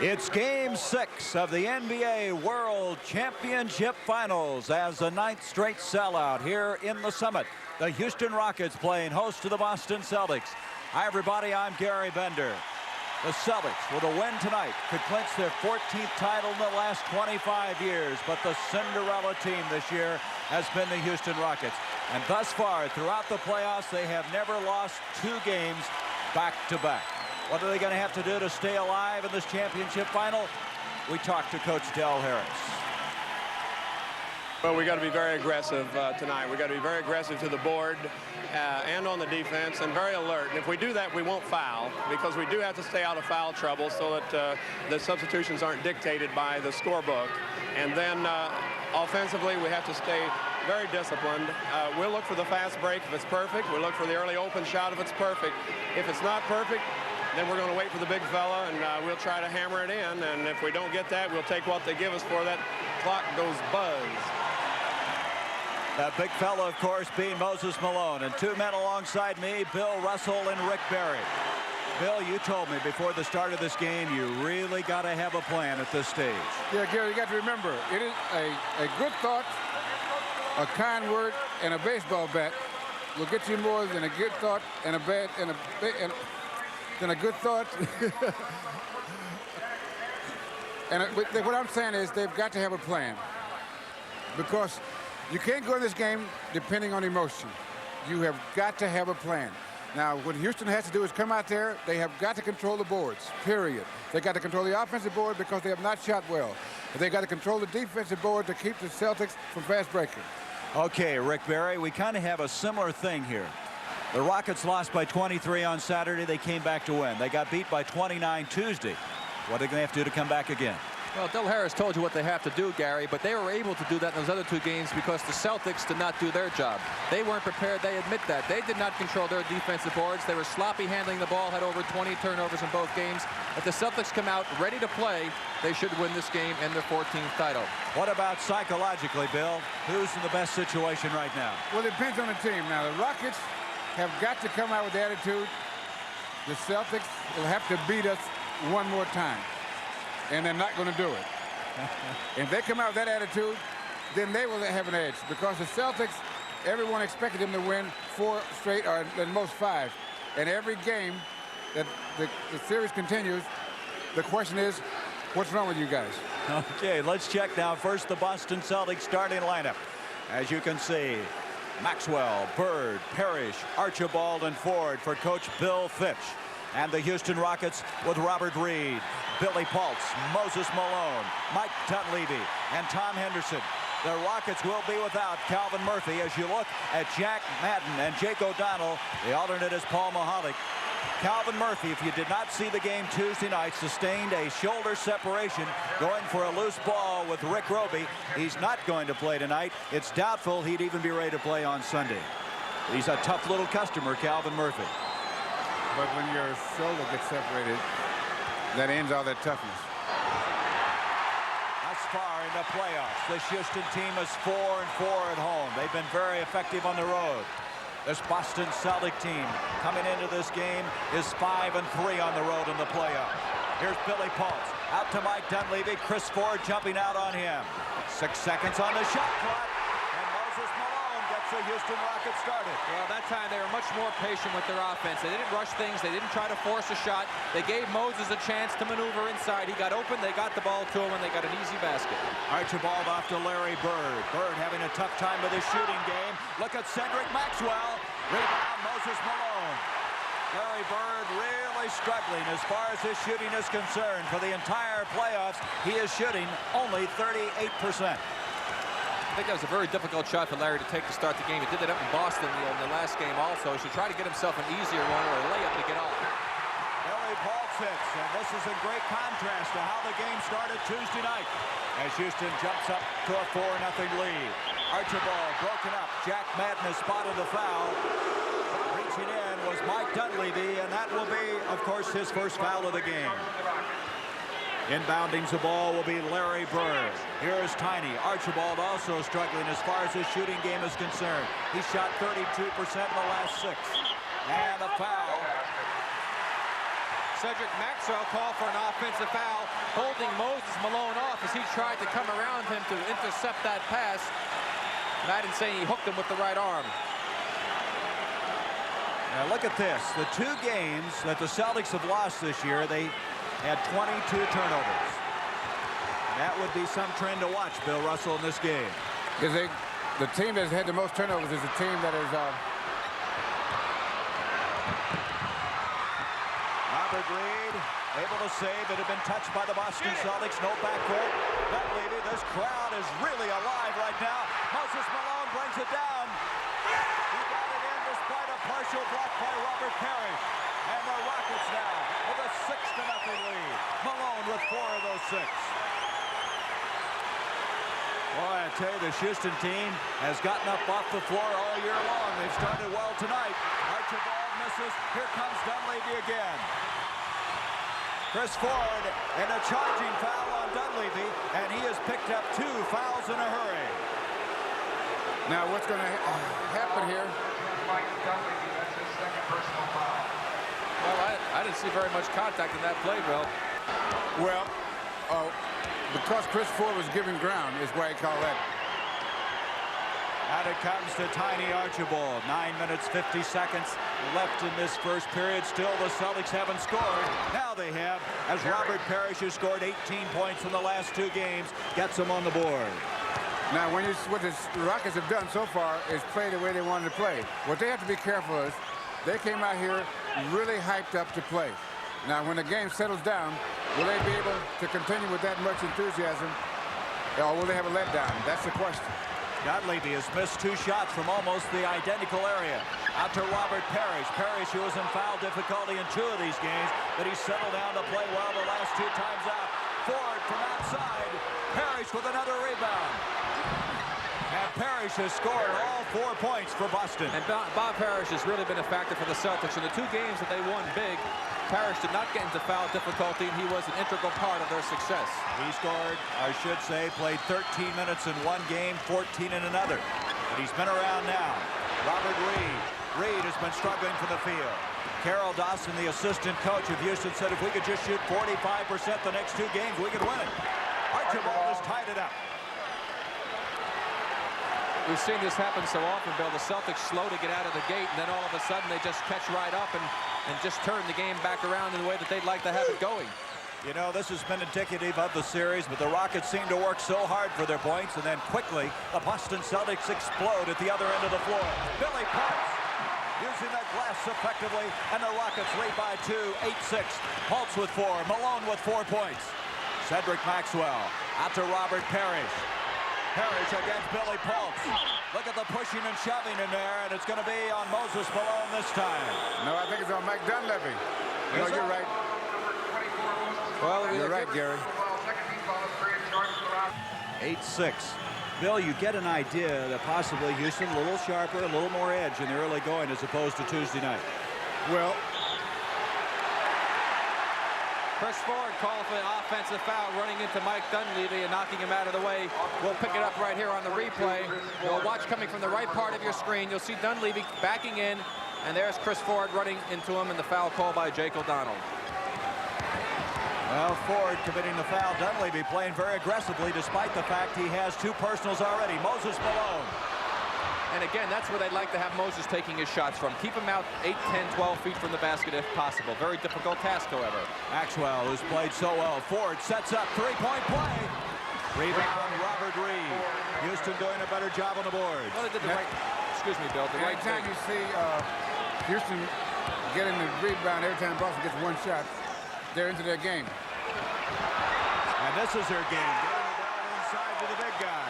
It's Game 6 of the NBA World Championship Finals as the 9th straight sellout here in the Summit. The Houston Rockets playing host to the Boston Celtics. Hi, everybody. I'm Gary Bender. The Celtics, with a win tonight, could clinch their 14th title in the last 25 years. But the Cinderella team this year has been the Houston Rockets. And thus far, throughout the playoffs, they have never lost 2 games back-to-back. What are they going to have to do to stay alive in this championship final? We talked to Coach Del Harris. Well, we got to be very aggressive tonight. We got to be very aggressive to the board and on the defense, and very alert. And if we do that, we won't foul, because we do have to stay out of foul trouble so that the substitutions aren't dictated by the scorebook. And then offensively, we have to stay very disciplined. We'll look for the fast break if it's perfect. We'll look for the early open shot if it's perfect. If it's not perfect, then we're going to wait for the big fella, and we'll try to hammer it in. And if we don't get that, we'll take what they give us for that. Clock goes buzz. That big fella, of course, being Moses Malone. And 2 men alongside me, Bill Russell and Rick Barry. Bill, you told me before the start of this game, you really got to have a plan at this stage. Yeah, Gary, you got to remember, it is a good thought, a kind word, and a baseball bat will get you more than a good thought and a bad than a good thought. And what I'm saying is they've got to have a plan, because you can't go in this game depending on emotion. You have got to have a plan. Now, what Houston has to do is come out there. They have got to control the boards, period. They've got to control the offensive board because they have not shot well. They've got to control the defensive board to keep the Celtics from fast breaking. Okay, Rick Barry, we kind of have a similar thing here. The Rockets lost by 23 on Saturday. They came back to win. They got beat by 29 Tuesday. What are they going to have to do to come back again? Well, Del Harris told you what they have to do, Gary, but they were able to do that in those other 2 games because the Celtics did not do their job. They weren't prepared. They admit that. They did not control their defensive boards. They were sloppy handling the ball, had over 20 turnovers in both games. If the Celtics come out ready to play, they should win this game and their 14th title. What about psychologically, Bill? Who's in the best situation right now? Well, it depends on the team. Now, the Rockets have got to come out with the attitude. The Celtics will have to beat us one more time, and they're not going to do it. If they come out with that attitude, then they will have an edge, because the Celtics, everyone expected them to win 4 straight, or at most 5. And every game that the series continues, the question is, what's wrong with you guys? Okay, let's check now. First, the Boston Celtics starting lineup. As you can see, Maxwell, Bird, Parrish, Archibald, and Ford for Coach Bill Fitch. And the Houston Rockets with Robert Reed, Billy Paltz, Moses Malone, Mike Dunleavy, and Tom Henderson. The Rockets will be without Calvin Murphy. As you look at Jack Madden and Jake O'Donnell, the alternate is Paul Mahalik. Calvin Murphy, if you did not see the game Tuesday night, sustained a shoulder separation going for a loose ball with Rick Roby. He's not going to play tonight. It's doubtful he'd even be ready to play on Sunday. He's a tough little customer, Calvin Murphy. But when your shoulder gets separated, that ends all that toughness. Thus far in the playoffs, this Houston team is 4-4 at home. They've been very effective on the road. This Boston Celtic team coming into this game is 5-3 on the road in the playoffs. Here's Billy Paltz out to Mike Dunleavy. Chris Ford jumping out on him. 6 seconds on the shot clock, and Moses Malone gets the Houston Rockets started. Well, that time they were much more patient with their offense. They didn't rush things. They didn't try to force a shot. They gave Moses a chance to maneuver inside. He got open. They got the ball to him, and they got an easy basket. Archibald off to Larry Bird. Bird having a tough time with his shooting game. Look at Cedric Maxwell. Rebound, Moses Malone. Larry Bird really struggling as far as his shooting is concerned. For the entire playoffs, he is shooting only 38%. I think that was a very difficult shot for Larry to take to start the game. He did that up in Boston in the last game also. He should try to get himself an easier one or a layup to get off. Billy Paltz hits, and this is in great contrast to how the game started Tuesday night, as Houston jumps up to a 4-0 lead. Archibald broken up. Jack Madden has spotted the foul. Reaching in was Mike Dunleavy, and that will be, of course, his first foul of the game. Inbounding the ball will be Larry Bird. Here's Tiny. Archibald also struggling as far as his shooting game is concerned. He shot 32% in the last 6. And a foul. Cedric Maxwell called for an offensive foul, holding Moses Malone off as he tried to come around him to intercept that pass. Madden saying he hooked him with the right arm. Now look at this. The 2 games that the Celtics have lost this year, they had 22 turnovers. That would be some trend to watch, Bill Russell, in this game. The team that's had the most turnovers is the team that is... Robert Reed able to save. It had been touched by the Boston Celtics. No backcourt. Dunleavy, this crowd is really alive right now. Moses Malone brings it down. He got it in despite a partial block by Robert Parrish. And the Rockets now with a 6-0 lead. Malone with 4 of those 6. Boy, I tell you, this Houston team has gotten up off the floor all year long. They've started well tonight. Archibald misses. Here comes Dunleavy again. Chris Ford and a charging foul on Dunleavy, and he has picked up 2 fouls in a hurry. Now, what's going to happen here? Mike Dunleavy, that's his 2nd personal foul. Well, I didn't see very much contact in that play, Bill. Well, because Chris Ford was giving ground is why he called that. Out it comes to Tiny Archibald. 9 minutes, 50 seconds left in this first period. Still, the Celtics haven't scored. Now they have, as Robert Parrish has scored 18 points in the last 2 games. Gets them on the board. Now, what the Rockets have done so far is play the way they wanted to play. What they have to be careful is they came out here really hyped up to play. Now, when the game settles down, will they be able to continue with that much enthusiasm, or will they have a letdown? That's the question. Dunleavy has missed 2 shots from almost the identical area. Out to Robert Parrish. Parrish, who was in foul difficulty in 2 of these games, but he settled down to play well the last 2 times out. Ford from outside. Parrish with another rebound. And Parrish has scored all 4 points for Boston. And Bob Parrish has really been a factor for the Celtics. In the 2 games that they won big, Parrish did not get into foul difficulty, and he was an integral part of their success. He scored, I should say, played 13 minutes in 1 game, 14 in another. But he's been around now. Robert Reed. Reed has been struggling for the field. Carol Dawson, the assistant coach of Houston, said if we could just shoot 45% the next 2 games, we could win it. Archibald has tied it up. We've seen this happen so often, Bill. The Celtics slow to get out of the gate, and then all of a sudden they just catch right up and just turn the game back around in the way that they'd like to have it going. You know, this has been indicative of the series, but the Rockets seem to work so hard for their points, and then quickly the Boston Celtics explode at the other end of the floor. Billy Pultz using that glass effectively, and the Rockets lead by 2, 8-6. Pultz with 4, Malone with 4 points. Cedric Maxwell out to Robert Parrish. Parrish against Billy Pultz. Look at the pushing and shoving in there, and it's going to be on Moses Malone this time. No, I think it's on Mike Dunleavy. No, you're right. Well, you're right, Gary. 8-6. Bill, you get an idea that possibly Houston a little sharper, a little more edge in the early going as opposed to Tuesday night. Well, Chris Ford called for the offensive foul, running into Mike Dunleavy and knocking him out of the way. We'll pick it up right here on the replay. You'll watch coming from the right part of your screen. You'll see Dunleavy backing in, and there's Chris Ford running into him, and the foul called by Jake O'Donnell. Well, Ford committing the foul. Dunleavy playing very aggressively despite the fact he has 2 personals already. Moses Malone. And again, that's where they'd like to have Moses taking his shots from. Keep him out 8, 10, 12 feet from the basket if possible. Very difficult task, however. Maxwell, who's played so well. Ford sets up, 3-point play. Rebound, Robert Reed. Houston doing a better job on the board. Well, they did the right, excuse me, Bill, the right anytime thing. you see Houston getting the rebound, every time Boston gets 1 shot, they're into their game. And this is their game. Getting the ball inside to the big guy.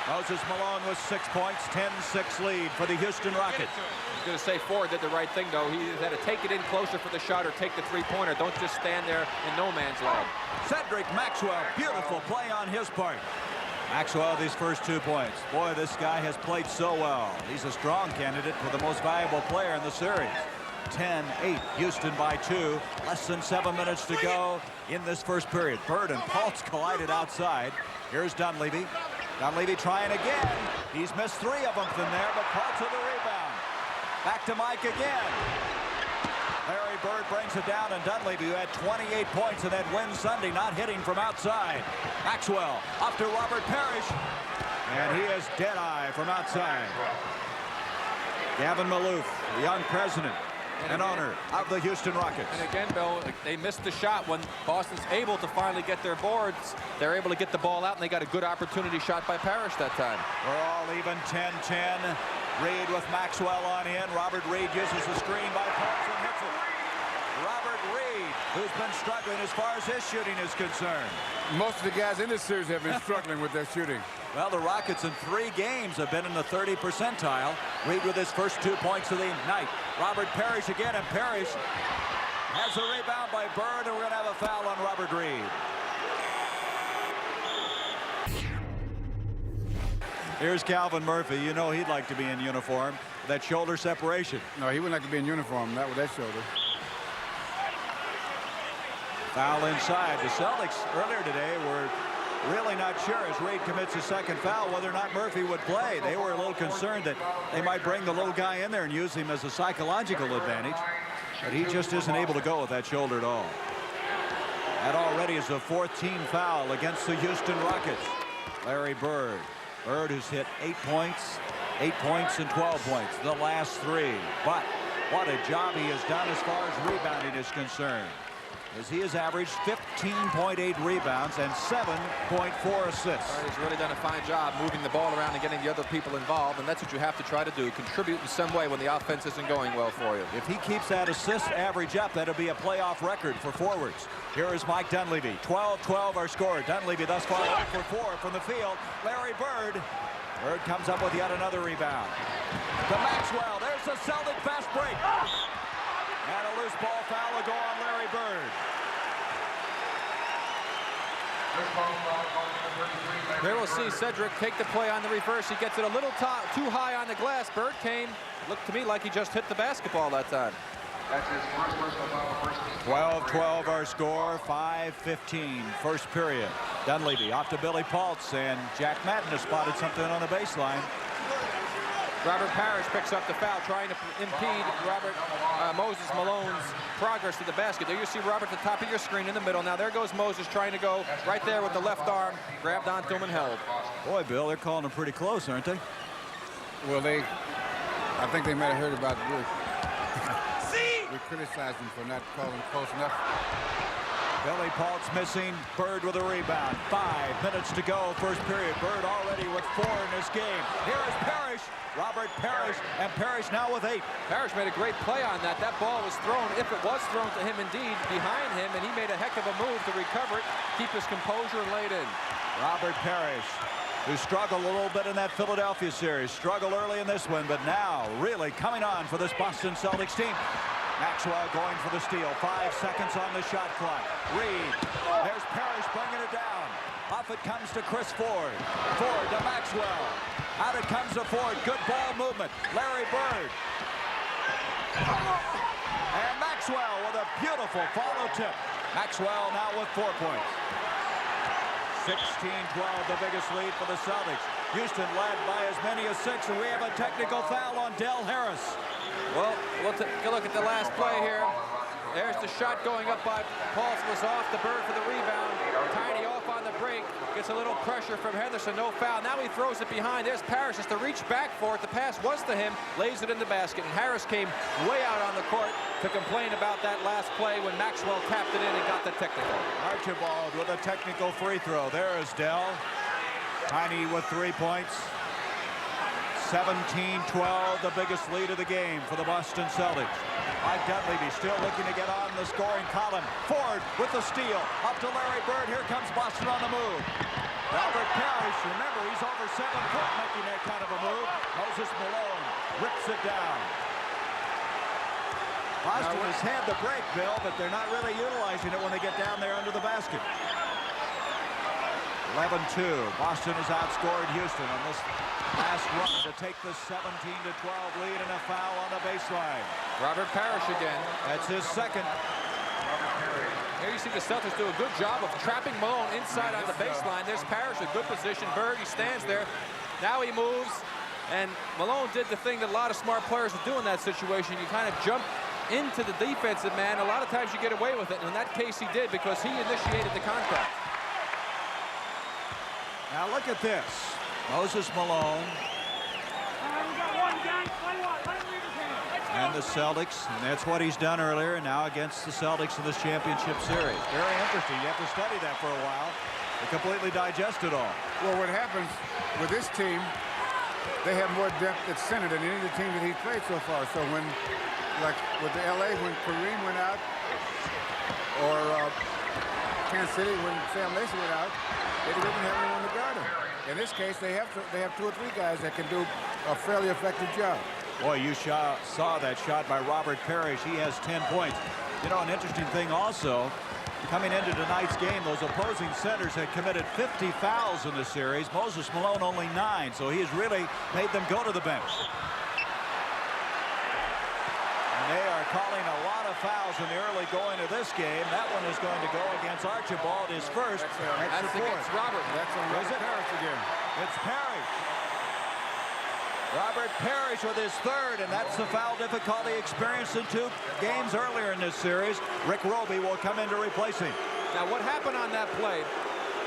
Moses Malone with 6 points, 10-6 lead for the Houston Rockets. I was going to say Ford did the right thing, though. He had to take it in closer for the shot or take the 3-pointer. Don't just stand there in no man's land. Cedric Maxwell, beautiful play on his part. Maxwell, these first 2 points. Boy, this guy has played so well. He's a strong candidate for the most valuable player in the series. 10-8, Houston by 2. Less than 7 minutes to go in this first period. Bird and Pultz collided outside. Here's Dunleavy. Dunleavy trying again. He's missed 3 of them from there, but Pultz with the rebound. Back to Mike again. Larry Bird brings it down, and Dunleavy, who had 28 points in that win Sunday, not hitting from outside. Maxwell up to Robert Parrish, and he is dead-eye from outside. Gavin Maloof, the young president and owner of the Houston Rockets. And again, Bill, they missed the shot when Boston's able to finally get their boards. They're able to get the ball out, and they got a good opportunity shot by Parrish that time. We're all even 10-10. Reed with Maxwell on in. Robert Reed uses the screen by Parrish and hits it. Robert Reed, who's been struggling as far as his shooting is concerned. Most of the guys in this series have been struggling with their shooting. Well, the Rockets in 3 games have been in the 30 percentile. Reed with his first 2 points of the night. Robert Parrish again, and Parrish has a rebound by Bird, and we're going to have a foul on Robert Reed. Here's Calvin Murphy. You know he'd like to be in uniform. That shoulder separation. No, he wouldn't like to be in uniform, not with that shoulder. Foul inside. The Celtics earlier today were really not sure, as Reed commits a second foul, whether or not Murphy would play. They were a little concerned that they might bring the little guy in there and use him as a psychological advantage. But he just isn't able to go with that shoulder at all. That already is the 4th team foul against the Houston Rockets. Larry Bird. Bird has hit 8 points and 12 points, the last 3. But what a job he has done as far as rebounding is concerned, as he has averaged 15.8 rebounds and 7.4 assists. He's really done a fine job moving the ball around and getting the other people involved, and that's what you have to try to do, contribute in some way when the offense isn't going well for you. If he keeps that assist average up, that'll be a playoff record for forwards. Here is Mike Dunleavy. 12-12 are scored. Dunleavy thus far 0 for 4 from the field. Larry Bird. Bird comes up with yet another rebound. To Maxwell. There's the Celtic fast break. And a loose ball foul will go on Larry Bird. There we'll see Cedric take the play on the reverse. He gets it a little too high on the glass. Bird came. Looked to me like he just hit the basketball that time. That's his first personal foul. 12-12 our score. 5:15 first period. Dunleavy off to Billy Paltz, and Jack Madden has spotted something on the baseline. Robert Parrish picks up the foul, trying to impede Moses Malone's progress to the basket. There you see Robert at the top of your screen in the middle. Now there goes Moses trying to go right there with the left arm, grabbed onto him and held. Boy, Bill, they're calling him pretty close, aren't they? Well, I think they might have heard about it. We criticized him for not calling close enough. Billy Paltz missing. Bird with a rebound. 5 minutes to go, first period. Bird already with 4 in this game. Here is Parrish. Robert Parrish, and Parrish now with 8. Parrish made a great play on that. That ball was thrown, if it was thrown to him indeed, behind him, and he made a heck of a move to recover it, keep his composure, and lay it in. Robert Parrish, who struggled a little bit in that Philadelphia series, struggled early in this one, but now really coming on for this Boston Celtics team. Maxwell going for the steal. 5 seconds on the shot clock. Reed. There's Parrish bringing it down. Off it comes to Chris Ford. Ford to Maxwell. Out it comes to Ford. Good ball movement. Larry Bird. And Maxwell with a beautiful follow tip. Maxwell now with 4 points. 16-12, the biggest lead for the Celtics. Houston led by as many as 6, and we have a technical foul on Del Harris. Well, we'll take a look at the last play here. There's the shot going up by Paulson, was off the Bird for the rebound. Tiny off on the break. Gets a little pressure from Henderson. No foul. Now he throws it behind. There's Parrish just to reach back for it. The pass was to him. Lays it in the basket. And Harris came way out on the court to complain about that last play when Maxwell tapped it in and got the technical. Archibald with a technical free throw. There is Dell. Tiny with 3 points. 17-12, the biggest lead of the game for the Boston Celtics. Mike Dunleavy still looking to get on the scoring column. Ford with the steal. Up to Larry Bird. Here comes Boston on the move. Robert Parrish, remember, he's over 7 foot making that kind of a move. Moses Malone rips it down. Boston has had the break, Bill, but they're not really utilizing it when they get down there under the basket. 11-2. Boston has outscored Houston on this last run to take the 17-12 lead, and a foul on the baseline. Robert Parrish again. That's his second. Here you see the Celtics do a good job of trapping Malone inside on the baseline. There's Parrish, a good position. Bird, he stands there. Now he moves, and Malone did the thing that a lot of smart players would do in that situation. You kind of jump into the defensive man, a lot of times you get away with it. And in that case, he did because he initiated the contact. Now look at this. Moses Malone. And the Celtics, and that's what he's done earlier, now against the Celtics in this championship series. Very interesting. You have to study that for a while to completely digest it all. Well, what happens with this team, they have more depth at center than any of the teams that he's played so far. So when, like with the LA, when Kareem went out, or Kansas City when Sam Lacey went out, they didn't have anyone to guard him. In this case, they have 2 or 3 guys that can do a fairly effective job. Boy, you saw that shot by Robert Parrish. He has 10 points. You know, an interesting thing also, coming into tonight's game, those opposing centers had committed 50 fouls in the series. Moses Malone only 9, so he has really made them go to the bench. And they are calling a lot of fouls in the early going of this game. That one is going to go against Archibald, his first. That's against Robert. That's on Robert Parrish again. It's Parrish. Robert Parrish with his 3rd, and that's the foul difficulty experienced in 2 games earlier in this series. Rick Roby will come in to replace him. Now, what happened on that play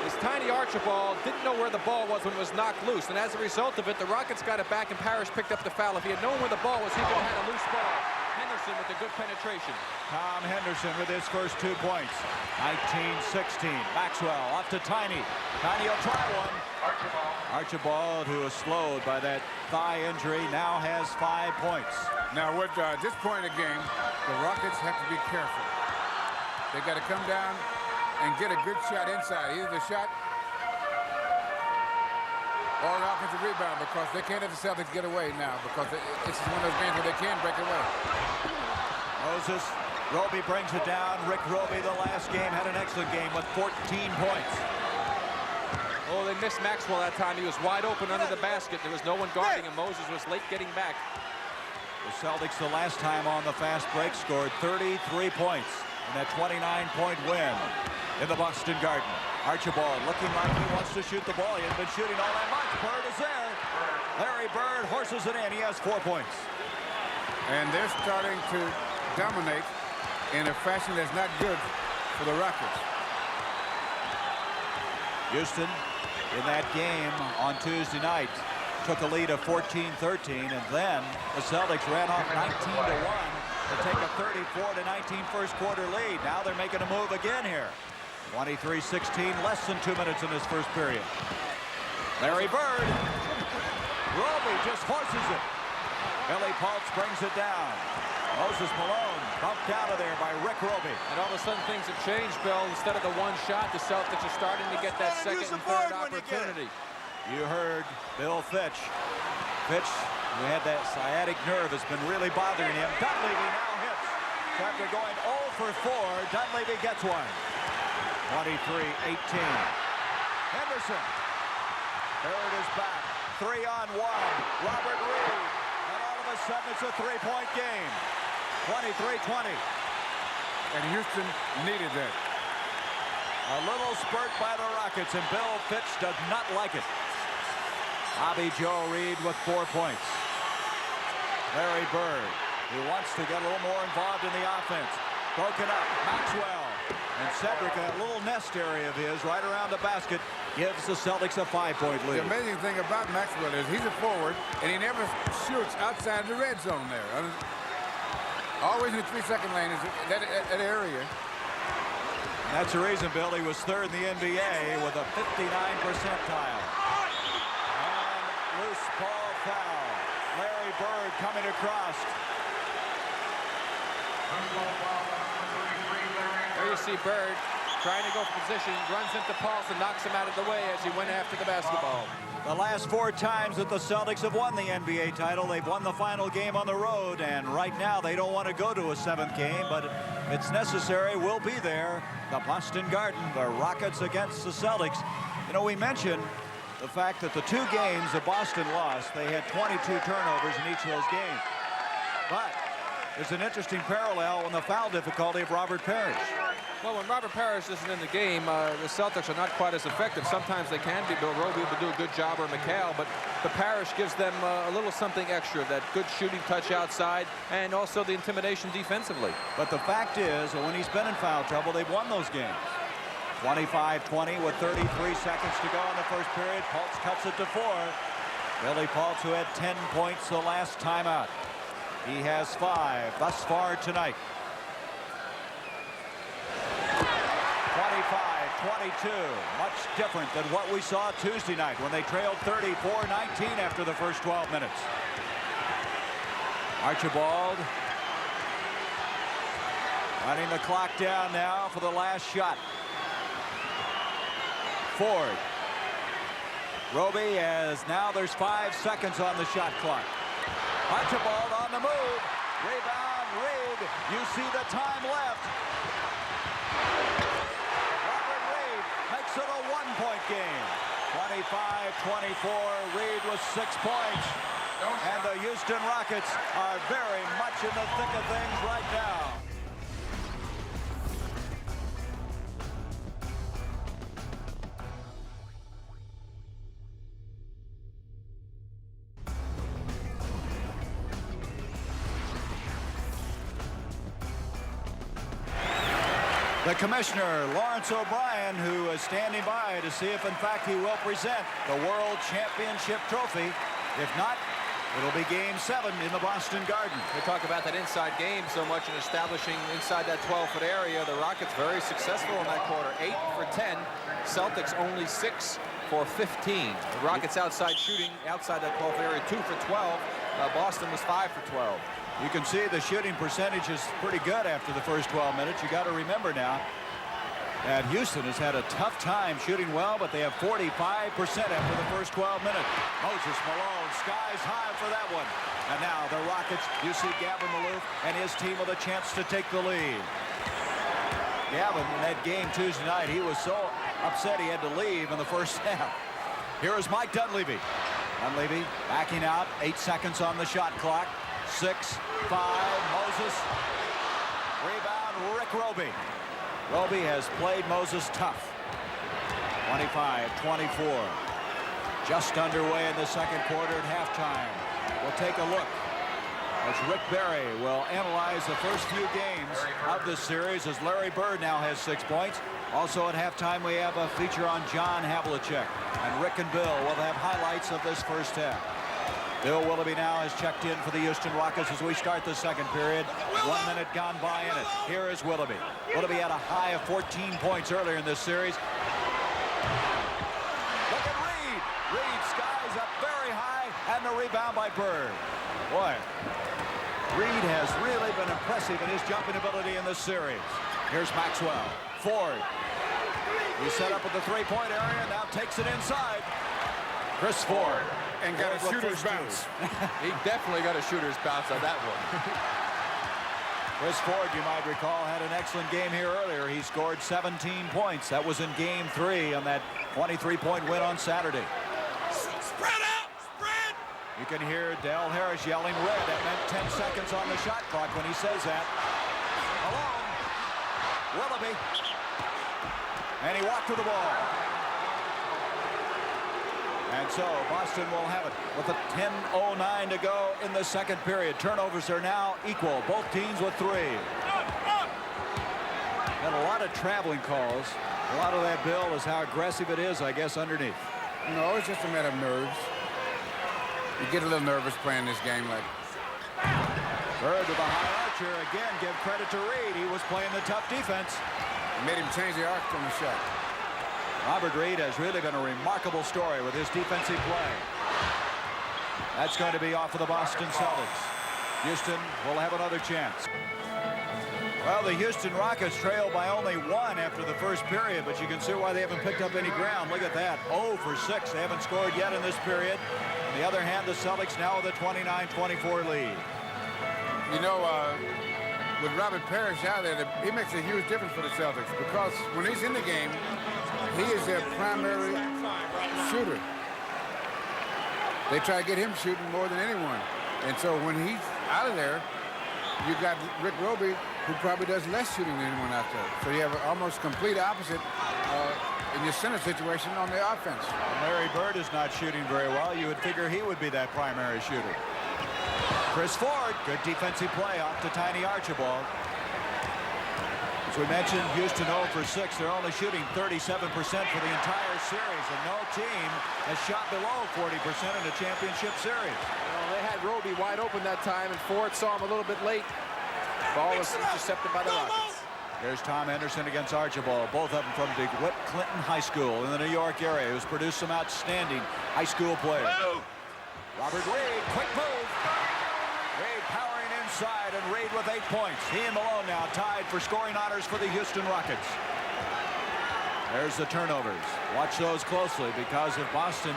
is Tiny Archibald didn't know where the ball was when it was knocked loose, and as a result of it, the Rockets got it back, and Parrish picked up the foul. If he had known where the ball was, he could have had a loose ball. Henderson with a good penetration. Tom Henderson with his first 2 points. 19-16. Maxwell up to Tiny. Tiny will try one. Archibald, who was slowed by that thigh injury, now has 5 points. Now, at this point in the game, the Rockets have to be careful. They got to come down and get a good shot inside, either the shot or an offensive rebound, because they can't let the Celtics get away now, because it's one of those games where they can break away. Moses Roby brings it down. Rick Roby, the last game, had an excellent game with 14 points. Oh, they missed Maxwell that time. He was wide open under the basket. There was no one guarding him. Moses was late getting back. The Celtics, the last time on the fast break, scored 33 points in that 29-point win in the Boston Garden. Archibald looking like he wants to shoot the ball. He has been shooting all that much. Bird is there. Larry Bird horses it in. He has 4 points. And they're starting to dominate in a fashion that's not good for the Rockets. Houston, in that game on Tuesday night, took a lead of 14-13, and then the Celtics ran off 19-1 to take a 34-19 first quarter lead. Now they're making a move again here. 23-16, less than 2 minutes in this first period. Larry Bird. Roby just forces it. Billy Pultz brings it down. Moses Malone bumped out of there by Rick Roby. And all of a sudden things have changed, Bill. Instead of the one shot, the Celtics are starting to get that second and third opportunity. You heard Bill Fitch. Fitch, who had that sciatic nerve, has been really bothering him. Dunleavy now hits. So after going 0 for 4, Dunleavy gets one. 23-18. Henderson. Bird is back. 3-on-1. Robert Reed. And all of a sudden it's a 3-point game. 23-20. And Houston needed that. A little spurt by the Rockets, and Bill Fitch does not like it. Bobby Joe Reed with 4 points. Larry Bird, who wants to get a little more involved in the offense. Broken up. Maxwell and Cedric, a little nest area of his right around the basket, gives the Celtics a 5-point lead. The amazing thing about Maxwell is he's a forward, and he never shoots outside the red zone there. Always in the 3-second lane is that area. And that's the reason, Bill, he was 3rd in the NBA with a 59 percentile. And loose ball foul. Larry Bird coming across. There you see Bird trying to go for position, runs into Pulse and knocks him out of the way as he went after the basketball. The last 4 times that the Celtics have won the NBA title, they've won the final game on the road, and right now they don't want to go to a 7th game, but it's necessary. We'll be there. The Boston Garden, the Rockets against the Celtics. You know, we mentioned the fact that the 2 games that Boston lost, they had 22 turnovers in each of those games. But there's an interesting parallel in the foul difficulty of Robert Parrish. Well, when Robert Parrish isn't in the game, the Celtics are not quite as effective. Sometimes they can be. Bill Roby will do a good job, or McHale, but the Parrish gives them a little something extra, that good shooting touch outside, and also the intimidation defensively. But the fact is, when he's been in foul trouble, they've won those games. 25-20 with 33 seconds to go in the first period. Pultz cuts it to 4. Billy Pultz, who had 10 points the last time out. He has 5 thus far tonight. 25-22, much different than what we saw Tuesday night when they trailed 34-19 after the first 12 minutes. Archibald running the clock down now for the last shot. Ford. Roby, as now there's 5 seconds on the shot clock. Archibald on the move. Rebound, Reed. You see the time left. Robert Reed makes it a 1-point game. 25-24. Reed with 6 points. And the Houston Rockets are very much in the thick of things right now. The commissioner, Lawrence O'Brien, who is standing by to see if, in fact, he will present the World Championship trophy. If not, it'll be Game 7 in the Boston Garden. We talk about that inside game so much and establishing inside that 12-foot area. The Rockets very successful in that quarter. 8 for 10. Celtics only 6 for 15. The Rockets outside shooting outside that 12th area, 2 for 12. Boston was 5 for 12. You can see the shooting percentage is pretty good after the first 12 minutes. You got to remember now that Houston has had a tough time shooting well, but they have 45% after the first 12 minutes. Moses Malone skies high for that one. And now the Rockets, you see Gavin Maloof and his team with a chance to take the lead. Gavin, in that game Tuesday night, he was so upset he had to leave in the first half. Here is Mike Dunleavy. Dunleavy backing out, 8 seconds on the shot clock. 6, 5, Moses. Rebound, Rick Roby. Roby has played Moses tough. 25-24. Just underway in the second quarter at halftime. We'll take a look as Rick Barry will analyze the first few games of this series, as Larry Bird now has 6 points. Also at halftime, we have a feature on John Havlicek. And Rick and Bill will have highlights of this first half. Bill Willoughby now has checked in for the Houston Rockets as we start the second period. 1 minute gone by in it. Here is Willoughby. Willoughby had a high of 14 points earlier in this series. Look at Reed. Reed skies up very high, and the rebound by Bird. Boy, Reed has really been impressive in his jumping ability in this series. Here's Maxwell. Ford. He set up at the three-point area, now takes it inside. Chris Ford. And got a shooter's bounce. He definitely got a shooter's bounce on that one. Chris Ford, you might recall, had an excellent game here earlier. He scored 17 points. That was in Game 3 on that 23-point win on Saturday. Spread out! Spread! You can hear Dale Harris yelling red. That meant 10 seconds on the shot clock when he says that. Alone. Willoughby. And he walked to the ball. And so Boston will have it with a 10:09 to go in the second period. Turnovers are now equal. Both teams with 3. And a lot of traveling calls. A lot of that, Bill, is how aggressive it is, I guess, underneath. No, it's just a matter of nerves. You get a little nervous playing this game like. Bird to the high archer. Again, give credit to Reed. He was playing the tough defense. Made him change the arc on the shot. Robert Reed has really been a remarkable story with his defensive play. That's going to be off of the Boston Celtics. Houston will have another chance. Well, the Houston Rockets trail by only 1 after the first period, but you can see why they haven't picked up any ground. Look at that, 0 for 6. They haven't scored yet in this period. On the other hand, the Celtics now with a 29-24 lead. You know, with Robert Parrish out there, he makes a huge difference for the Celtics, because when he's in the game, he is their primary shooter. They try to get him shooting more than anyone. And so when he's out of there, you've got Rick Roby who probably does less shooting than anyone out there. So you have an almost complete opposite in your center situation on the offense. Larry Bird is not shooting very well. You would figure he would be that primary shooter. Chris Ford, good defensive play off to Tiny Archibald. As we mentioned, Houston 0 for 6. They're only shooting 37% for the entire series, and no team has shot below 40% in a championship series. Well, they had Roby wide open that time, and Ford saw him a little bit late. Ball was intercepted by the Rockets. Here's Tom Henderson against Archibald, both of them from DeWitt Clinton High School in the New York area, who's produced some outstanding high school players. Robert Reed, quick move. Reed powering inside, and Reed with 8 points. He and Malone now tied for scoring honors for the Houston Rockets. There's the turnovers. Watch those closely, because if Boston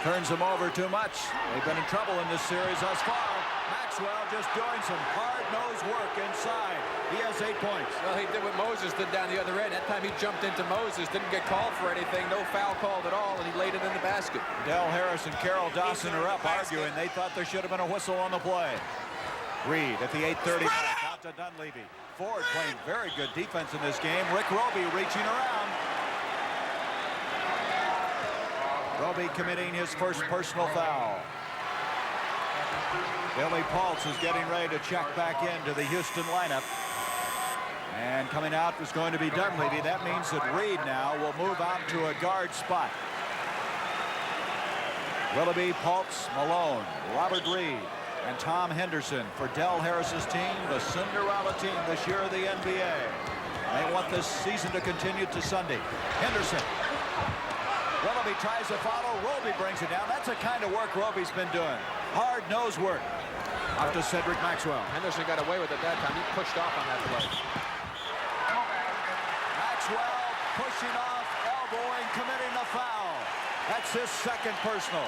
turns them over too much, they've been in trouble in this series thus far. Maxwell just doing some hard-nosed work inside. He has 8 points. Well, he did what Moses did down the other end. That time he jumped into Moses, didn't get called for anything, no foul called at all, and he laid it in the basket. Del Harris and Carol Dawson are up arguing. They thought there should have been a whistle on the play. Reed at the 8:30 mark, out to Dunleavy. Ford playing very good defense in this game. Rick Roby reaching around. Roby committing his first personal foul. Billy Paltz is getting ready to check back into the Houston lineup. And coming out was going to be Dunleavy. That means that Reed now will move out to a guard spot. Willoughby, Paltz, Malone, Robert Reed, and Tom Henderson for Del Harris's team, the Cinderella team this year of the NBA. They want this season to continue to Sunday. Henderson. Willoughby tries to follow. Roby brings it down. That's the kind of work Roby's been doing. Hard-nosed work. Up to Cedric Maxwell. Henderson got away with it that time. He pushed off on that play. Maxwell pushing off, elbowing, committing a foul. That's his second personal.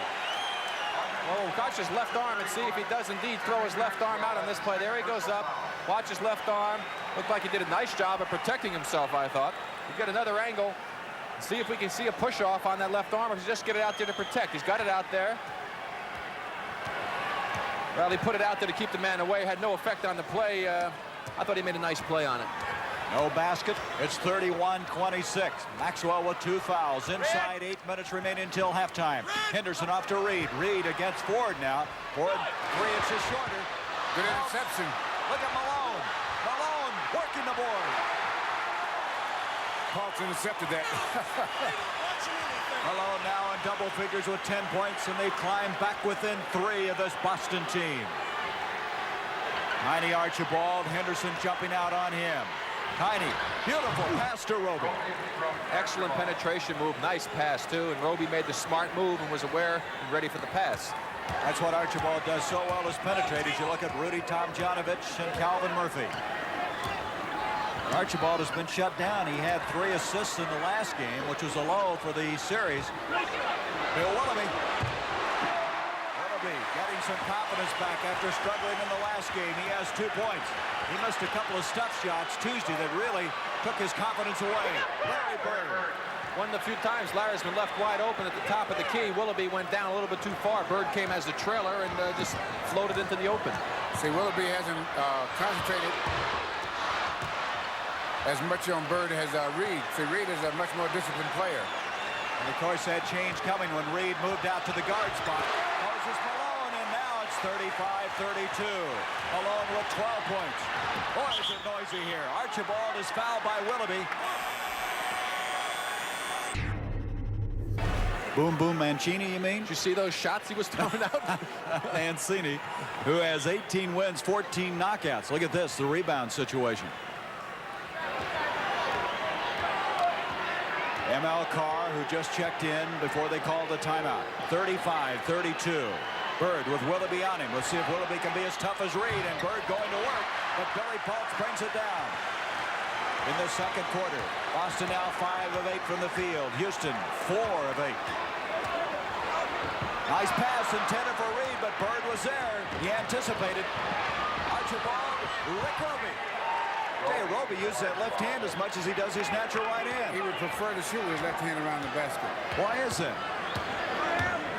Oh, watch his left arm and see if he does indeed throw his left arm out on this play. There he goes up. Watch his left arm. Looked like he did a nice job of protecting himself, I thought. We get another angle. See if we can see a push off on that left arm, or just get it out there to protect. He's got it out there. Well, he put it out there to keep the man away. Had no effect on the play. I thought he made a nice play on it. No basket. It's 31-26. Maxwell with 2 fouls. Inside 8 minutes remaining until halftime. Henderson off to Reed. Reed against Ford now. Ford 3 inches shorter. Good interception. Look at Malone. Malone working the board. Paltz intercepted that. Malone now in double figures with 10 points, and they've climbed back within 3 of this Boston team. Tiny Archibald, Henderson jumping out on him. Tiny, beautiful pass to Roby. Excellent penetration move, nice pass too, and Roby made the smart move and was aware and ready for the pass. That's what Archibald does so well, is penetrate. As you look at Rudy Tomjanovich and Calvin Murphy. Archibald has been shut down. He had 3 assists in the last game, which was a low for the series. Bill Willoughby. Willoughby getting some confidence back after struggling in the last game. He has 2 points. He missed a couple of stuff shots Tuesday that really took his confidence away. Larry Bird. One of the few times Larry's been left wide open at the top of the key. Willoughby went down a little bit too far. Bird came as the trailer and just floated into the open. See, Willoughby hasn't concentrated as much on Bird as Reed. See, Reed is a much more disciplined player. And of course, that change coming when Reed moved out to the guard spot. Moses Malone, and now it's 35-32. Malone with 12 points. Boy, is it noisy here. Archibald is fouled by Willoughby. Boom, boom, Mancini, you mean? Did you see those shots he was throwing out? Mancini, who has 18 wins, 14 knockouts. Look at this, the rebound situation. ML Carr, who just checked in before they called the timeout. 35-32. Bird with Willoughby on him. Let's see if Willoughby can be as tough as Reed. And Bird going to work, but Billy Paltz brings it down. In the second quarter, Boston now 5 of 8 from the field. Houston 4 of 8. Nice pass intended for Reed, but Bird was there. He anticipated. Archibald, Rick Roby. Hey, Roby uses that left hand as much as he does his natural right hand. He would prefer to shoot with his left hand around the basket. Why is that?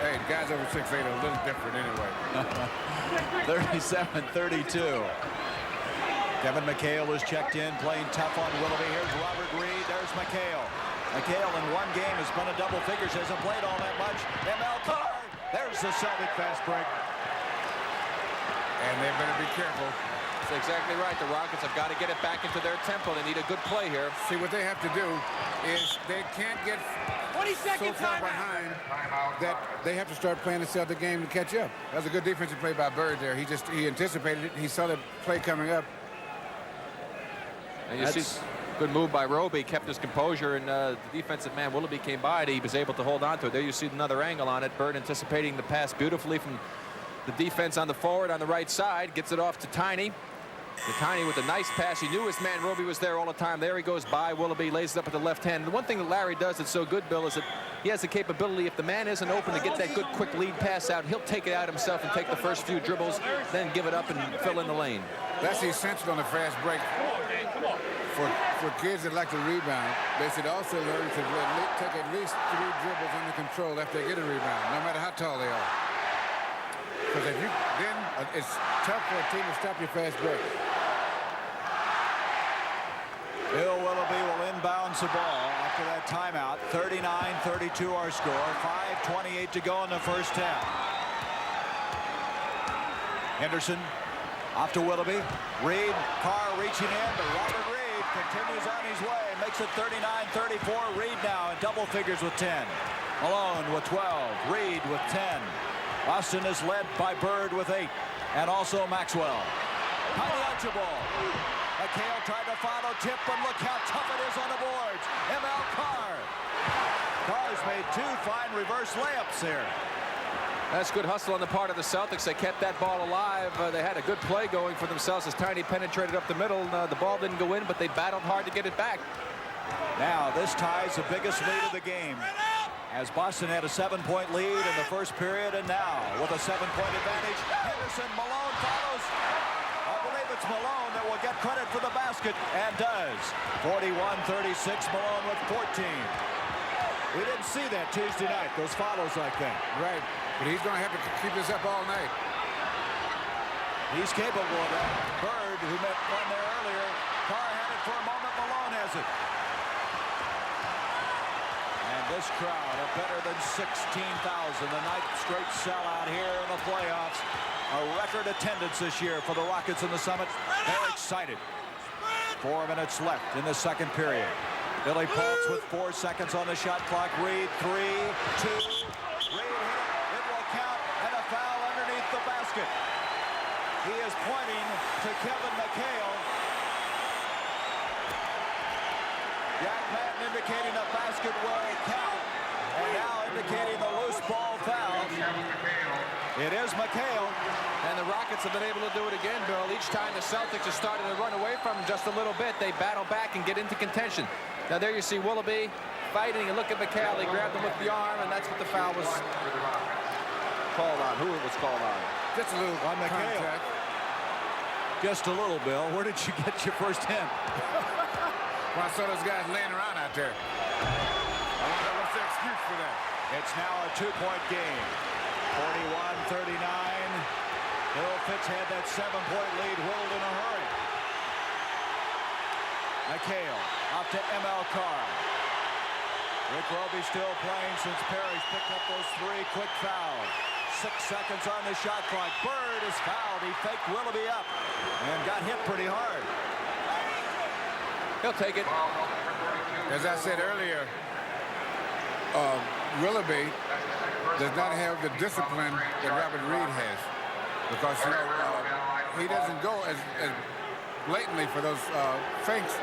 Hey, guys over 6'8" are a little different anyway. 37-32. Kevin McHale is checked in, playing tough on Willoughby. Here's Robert Reed. There's McHale. McHale in one game has been in double figures, hasn't played all that much. ML Carr. There's the Celtic fast break. And they better be careful. That's exactly right. The Rockets have got to get it back into their tempo. They need a good play here. See, what they have to do is they can't get 20 so seconds far timeout. behind that they have to start playing the Celtic game to catch up. That was a good defensive play by Bird there. He anticipated it. He saw the play coming up. And you see, good move by Roby, kept his composure, and the defensive man Willoughby came by, and he was able to hold on to it. There you see another angle on it. Bird anticipating the pass beautifully from the defense on the forward on the right side, gets it off to Tiny. The Tiny with a nice pass. He knew his man Roby was there all the time. There he goes by Willoughby, lays it up at the left hand. The one thing that Larry does that's so good, Bill, is that he has the capability, if the man isn't open to get that good quick lead pass out, he'll take it out himself and take the first few dribbles, then give it up and fill in the lane. That's essential on the fast break. For kids that like to rebound, they should also learn to take at least 3 dribbles under control after they get a rebound, no matter how tall they are. Because if you then it's tough for a team to stop your fast break. Bill Willoughby will inbounds the ball after that timeout. 39-32 our score. 5:28 to go in the first half. Henderson off to Willoughby. Reed, Carr reaching in, but Robert Reed continues on his way. Makes it 39-34. Reed now in double figures with 10. Malone with 12. Reed with 10. Boston is led by Bird with 8. And also Maxwell. Tiny Archibald. McHale tried to follow tip, but look how tough it is on the boards. ML Carr. Carr's made 2 fine reverse layups here. That's good hustle on the part of the Celtics. They kept that ball alive. They had a good play going for themselves as Tiny penetrated up the middle. The ball didn't go in, but they battled hard to get it back. Now this ties the biggest lead of the game, as Boston had a 7-point lead in the first period, and now with a 7-point advantage, Henderson. Malone follows. I believe it's Malone that will get credit for the basket, and does. 41-36, Malone with 14. We didn't see that Tuesday night, those follows like that. Right, but he's going to have to keep this up all night. He's capable of that. Bird, who met one there earlier, Carr had it for a moment, Malone has it. And this crowd of better than 16,000, the ninth straight sellout here in the playoffs. A record attendance this year for the Rockets in the Summit. They're excited. 4 minutes left in the second period. Billy Paultz with 4 seconds on the shot clock. Reed, 3, 2. Reed hit it. It will count, and a foul underneath the basket. He is pointing to Kevin McHale. Jack Madden indicating the basket will count, and now indicating the loose ball foul. It is McHale. And the Rockets have been able to do it again, Bill. Each time the Celtics are starting to run away from them just a little bit, they battle back and get into contention. Now there you see Willoughby fighting, and look at McHale. He grabbed him with the arm, and that's what the foul was called on. Who it was called on? Just a little On McHale. contact. Just a little, Bill. Where did you get your first hint? When I saw those guys laying around out there. I wonder what's the excuse for that. It's now a 2-point game. 41-39. Bill Fitch had that 7-point lead whirled in a hurry. McHale off to ML Carr. Rick Roby still playing since Parrish picked up those 3 quick fouls. 6 seconds on the shot clock. Bird is fouled. He faked Willoughby up and got hit pretty hard. He'll take it. As I said earlier, Willoughby does not have the discipline that Robert Reed has, because he doesn't go as blatantly for those fakes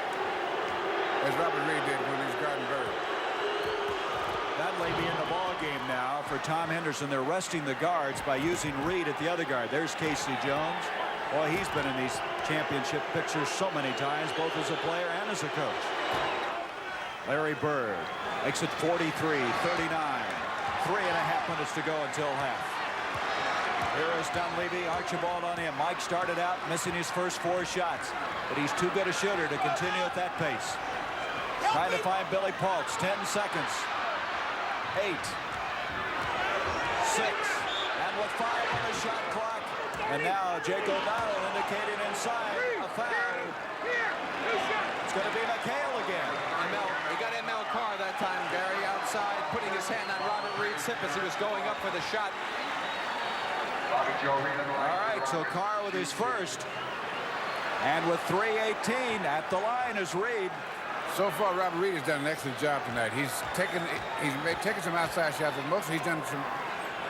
as Robert Reed did when he was guarding Bird. That may be in the ball game now for Tom Henderson. They're resting the guards by using Reed at the other guard. There's Casey Jones. Boy, he's been in these championship pictures so many times, both as a player and as a coach. Larry Bird makes it 43-39. 3.5 minutes to go until half. Here is Dunleavy. Archibald on him. Mike started out missing his first 4 shots, but he's too good a shooter to continue at that pace. Trying to find Billy Paultz. 10 seconds. 8, 6, and with 5 on the shot clock. And now Jake O'Donnell indicating inside a foul. It's going to be McHale again. He got ML Carr that time, Gary, outside, putting his hand on Robert Reed's hip as he was going up for the shot. All right, so Carr with his first. And with 3:18 at the line is Reed. So far, Robert Reed has done an excellent job tonight. He's taken some outside shots, but mostly he's done some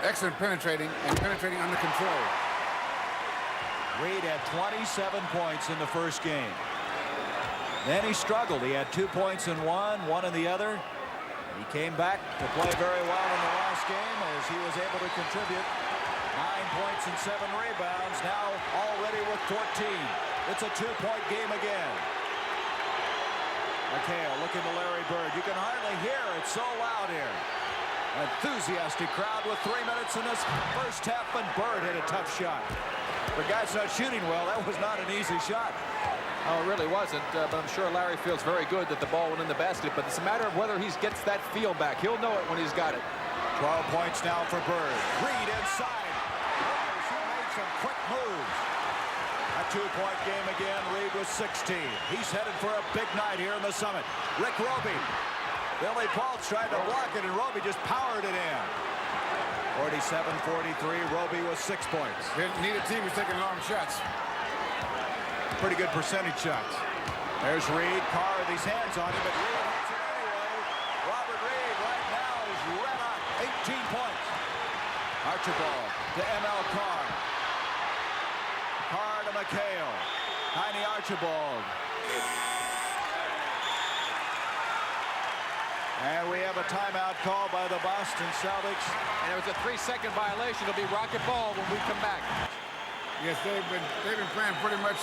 excellent penetrating and penetrating under control. Reed had 27 points in the first game. Then he struggled. He had 2 points in one in the other. He came back to play very well in the last game as he was able to contribute 9 points and 7 rebounds. Now already with 14. It's a 2-point game again. McHale looking to Larry Bird. You can hardly hear it, so loud here. Enthusiastic crowd with 3 minutes in this first half, and Bird hit a tough shot. The guy's not shooting well. That was not an easy shot. Oh, it really wasn't, but I'm sure Larry feels very good that the ball went in the basket, but it's a matter of whether he gets that feel back. He'll know it when he's got it. 12 points now for Bird. Reed inside. He made some quick moves. A 2-point game again. Reed was 16. He's headed for a big night here in the Summit. Rick Roby. Billy Paultz tried to block it, and Roby just powered it in. 47-43. Roby was 6 points. Neither team is taking long shots. Pretty good percentage shots. There's Reed. Carr with his hands on him, but Reed hits it anyway. Robert Reed right now is red hot. 18 points. Archibald to ML Carr. Carr to McHale. Tiny Archibald. And we have a timeout call by the Boston Celtics. And it was a 3-second violation. It'll be Rocket ball when we come back. Yes, they've been playing pretty much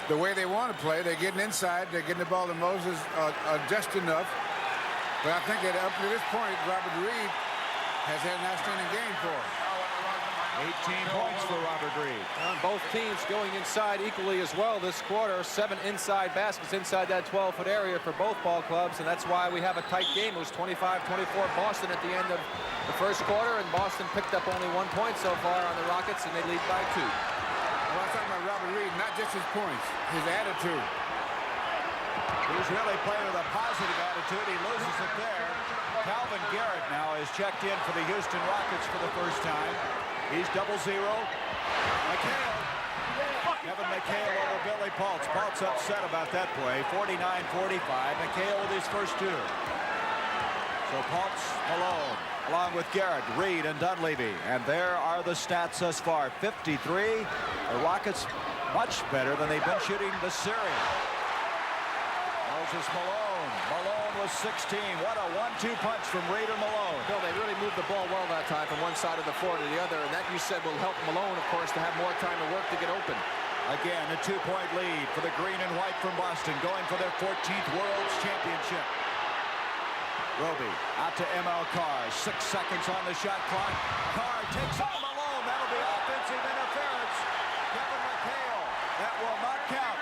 the way they want to play. They're getting inside. They're getting the ball to Moses just enough. But I think that up to this point, Robert Reed has had an outstanding game for him. 18 points for Robert Reed. Both teams going inside equally as well this quarter. 7 inside baskets inside that 12-foot area for both ball clubs, and that's why we have a tight game. It was 25-24 Boston at the end of the first quarter, and Boston picked up only 1 point so far on the Rockets, and they lead by 2. Well, I'm talking about Robert Reed, not just his points, his attitude. He's really playing with a positive attitude. He loses it there. Calvin Garrett now is checked in for the Houston Rockets for the first time. He's 0-0. McHale. Kevin McHale over Billy Paultz. Paultz upset about that play. 49-45. McHale with his first 2. So Paultz, Malone, along with Garrett, Reed, and Dunleavy. And there are the stats thus far. 53. The Rockets much better than they've been shooting the series. Moses Malone. Malone was 16. What a 1-2 punch from Reed and Malone. Bill, they really moved the ball well that time from one side of the floor to the other, and that, you said, will help Malone, of course, to have more time to work to get open. Again, a 2-point lead for the green and white from Boston, going for their 14th World's Championship. Roby out to ML Carr. 6 seconds on the shot clock. Carr takes on Malone. That'll be offensive interference. Kevin McHale. That will not count.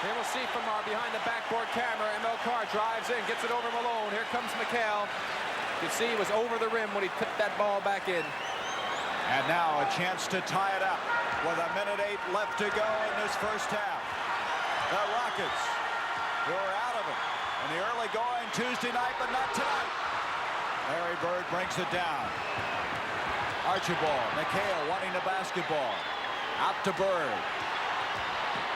Here we'll see from our behind the backboard camera. ML Carr drives in, gets it over Malone. Here comes McHale. You can see he was over the rim when he tipped that ball back in. And now a chance to tie it up with 1:08 left to go in this first half. The Rockets, who are out of it in the early going Tuesday night, but not tonight. Larry Bird brings it down. Archibald, McHale wanting the basketball. Out to Bird.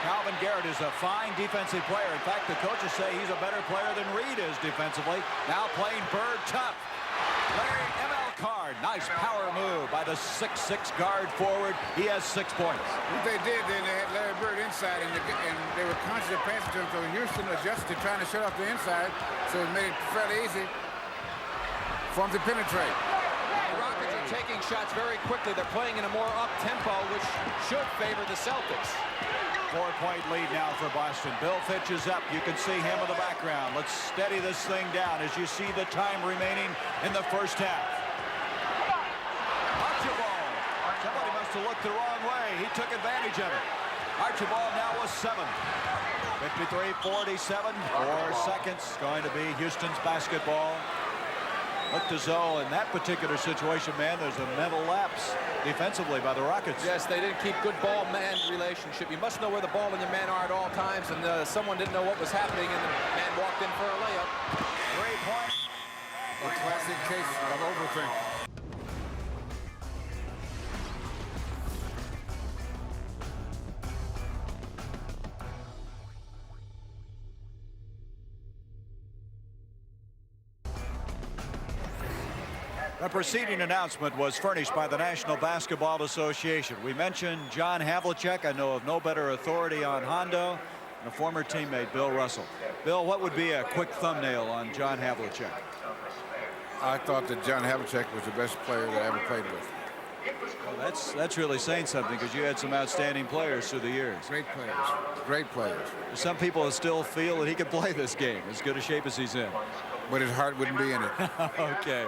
Calvin Garrett is a fine defensive player. In fact, the coaches say he's a better player than Reed is defensively. Now playing Bird tough. Larry ML Carr, nice power move by the 6'6" guard forward. He has 6 points. What they did then, they had Larry Bird inside, and they were conscious of passing to him, so Houston adjusted, trying to shut off the inside, so it made it fairly easy for him to penetrate. The Rockets are taking shots very quickly. They're playing in a more up-tempo, which should favor the Celtics. 4-point lead now for Boston. Bill Fitch is up. You can see him in the background. Let's steady this thing down as you see the time remaining in the first half. Archibald. Somebody must have looked the wrong way. He took advantage of it. Archibald now with 7. 53-47. 4 seconds. Going to be Houston's basketball. Looked as though in that particular situation, man, there's a mental lapse defensively by the Rockets. Yes, they didn't keep good ball-man relationship. You must know where the ball and your man are at all times, and someone didn't know what was happening, and the man walked in for a layup. 3-point. A classic case of overthinking. The preceding announcement was furnished by the National Basketball Association. We mentioned John Havlicek. I know of no better authority on Hondo, and a former teammate, Bill Russell. Bill, what would be a quick thumbnail on John Havlicek? I thought that John Havlicek was the best player that I ever played with. Well, that's really saying something, because you had some outstanding players through the years. Great players. Great players. Some people still feel that he can play this game, as good a shape as he's in. But his heart wouldn't be in it. Okay.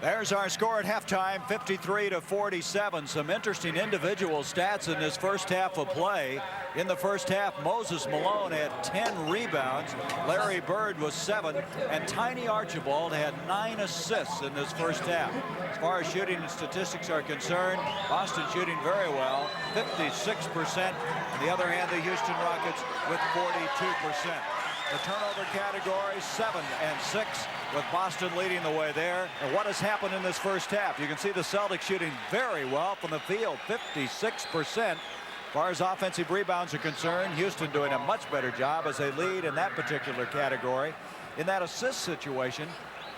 There's our score at halftime, 53-47. Some interesting individual stats in this first half of play. In the first half, Moses Malone had 10 rebounds. Larry Bird was 7. And Tiny Archibald had 9 assists in this first half. As far as shooting statistics are concerned, Boston shooting very well, 56%. On the other hand, the Houston Rockets with 42%. The turnover category, 7 and 6, with Boston leading the way there. And what has happened in this first half? You can see the Celtics shooting very well from the field, 56%. As far as offensive rebounds are concerned, Houston doing a much better job as they lead in that particular category. In that assist situation,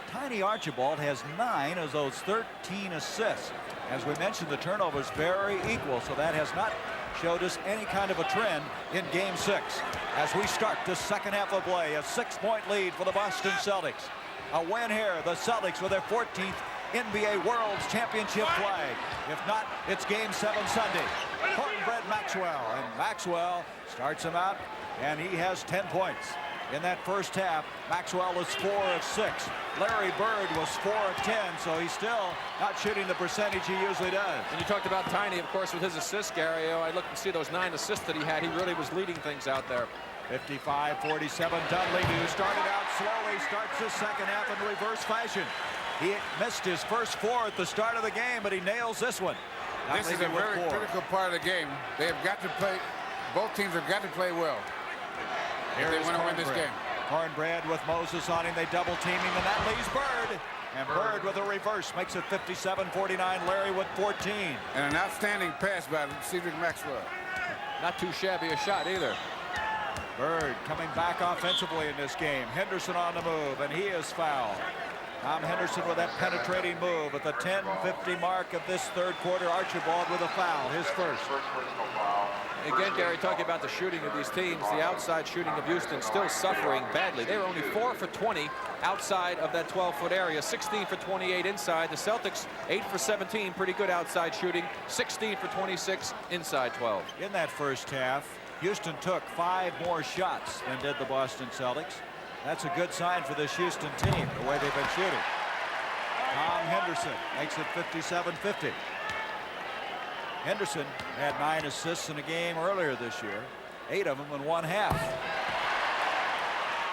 Tiny Archibald has 9 of those 13 assists. As we mentioned, the turnovers very equal, so that has not showed us any kind of a trend in Game 6. As we start the second half of play, a 6-point lead for the Boston Celtics. A win here, the Celtics with their 14th NBA World Championship flag. If not, it's Game 7 Sunday. Cornbread Maxwell, and Maxwell starts him out, and he has 10 points. In that first half, Maxwell was 4 of 6. Larry Bird was 4 of 10, so he's still not shooting the percentage he usually does. And you talked about Tiny, of course, with his assists, Gary. I looked and see those 9 assists that he had. He really was leading things out there. 55-47, Dudley, who started out slowly, starts the second half in reverse fashion. He missed his first 4 at the start of the game, but he nails this one. This is a very critical part of the game. They have got to play, both teams have got to play well. If they want to win this game. Cornbread with Moses on him. They double team him, and that leaves Bird. And Bird with a reverse makes it 57-49. Larry with 14. And an outstanding pass by Cedric Maxwell. Not too shabby a shot either. Bird coming back offensively in this game. Henderson on the move, and he is fouled. Tom Henderson with that penetrating move at the 10:50 mark of this third quarter. Archibald with a foul, his first. Again, Gary, talking about the shooting of these teams, the outside shooting of Houston still suffering badly. They were only 4 for 20 outside of that 12-foot area, 16 for 28 inside. The Celtics 8 for 17, pretty good outside shooting, 16 for 26 inside 12. In that first half, Houston took 5 more shots than did the Boston Celtics. That's a good sign for this Houston team, the way they've been shooting. Tom Henderson makes it 57-50. Henderson had 9 assists in a game earlier this year, 8 of them in one half.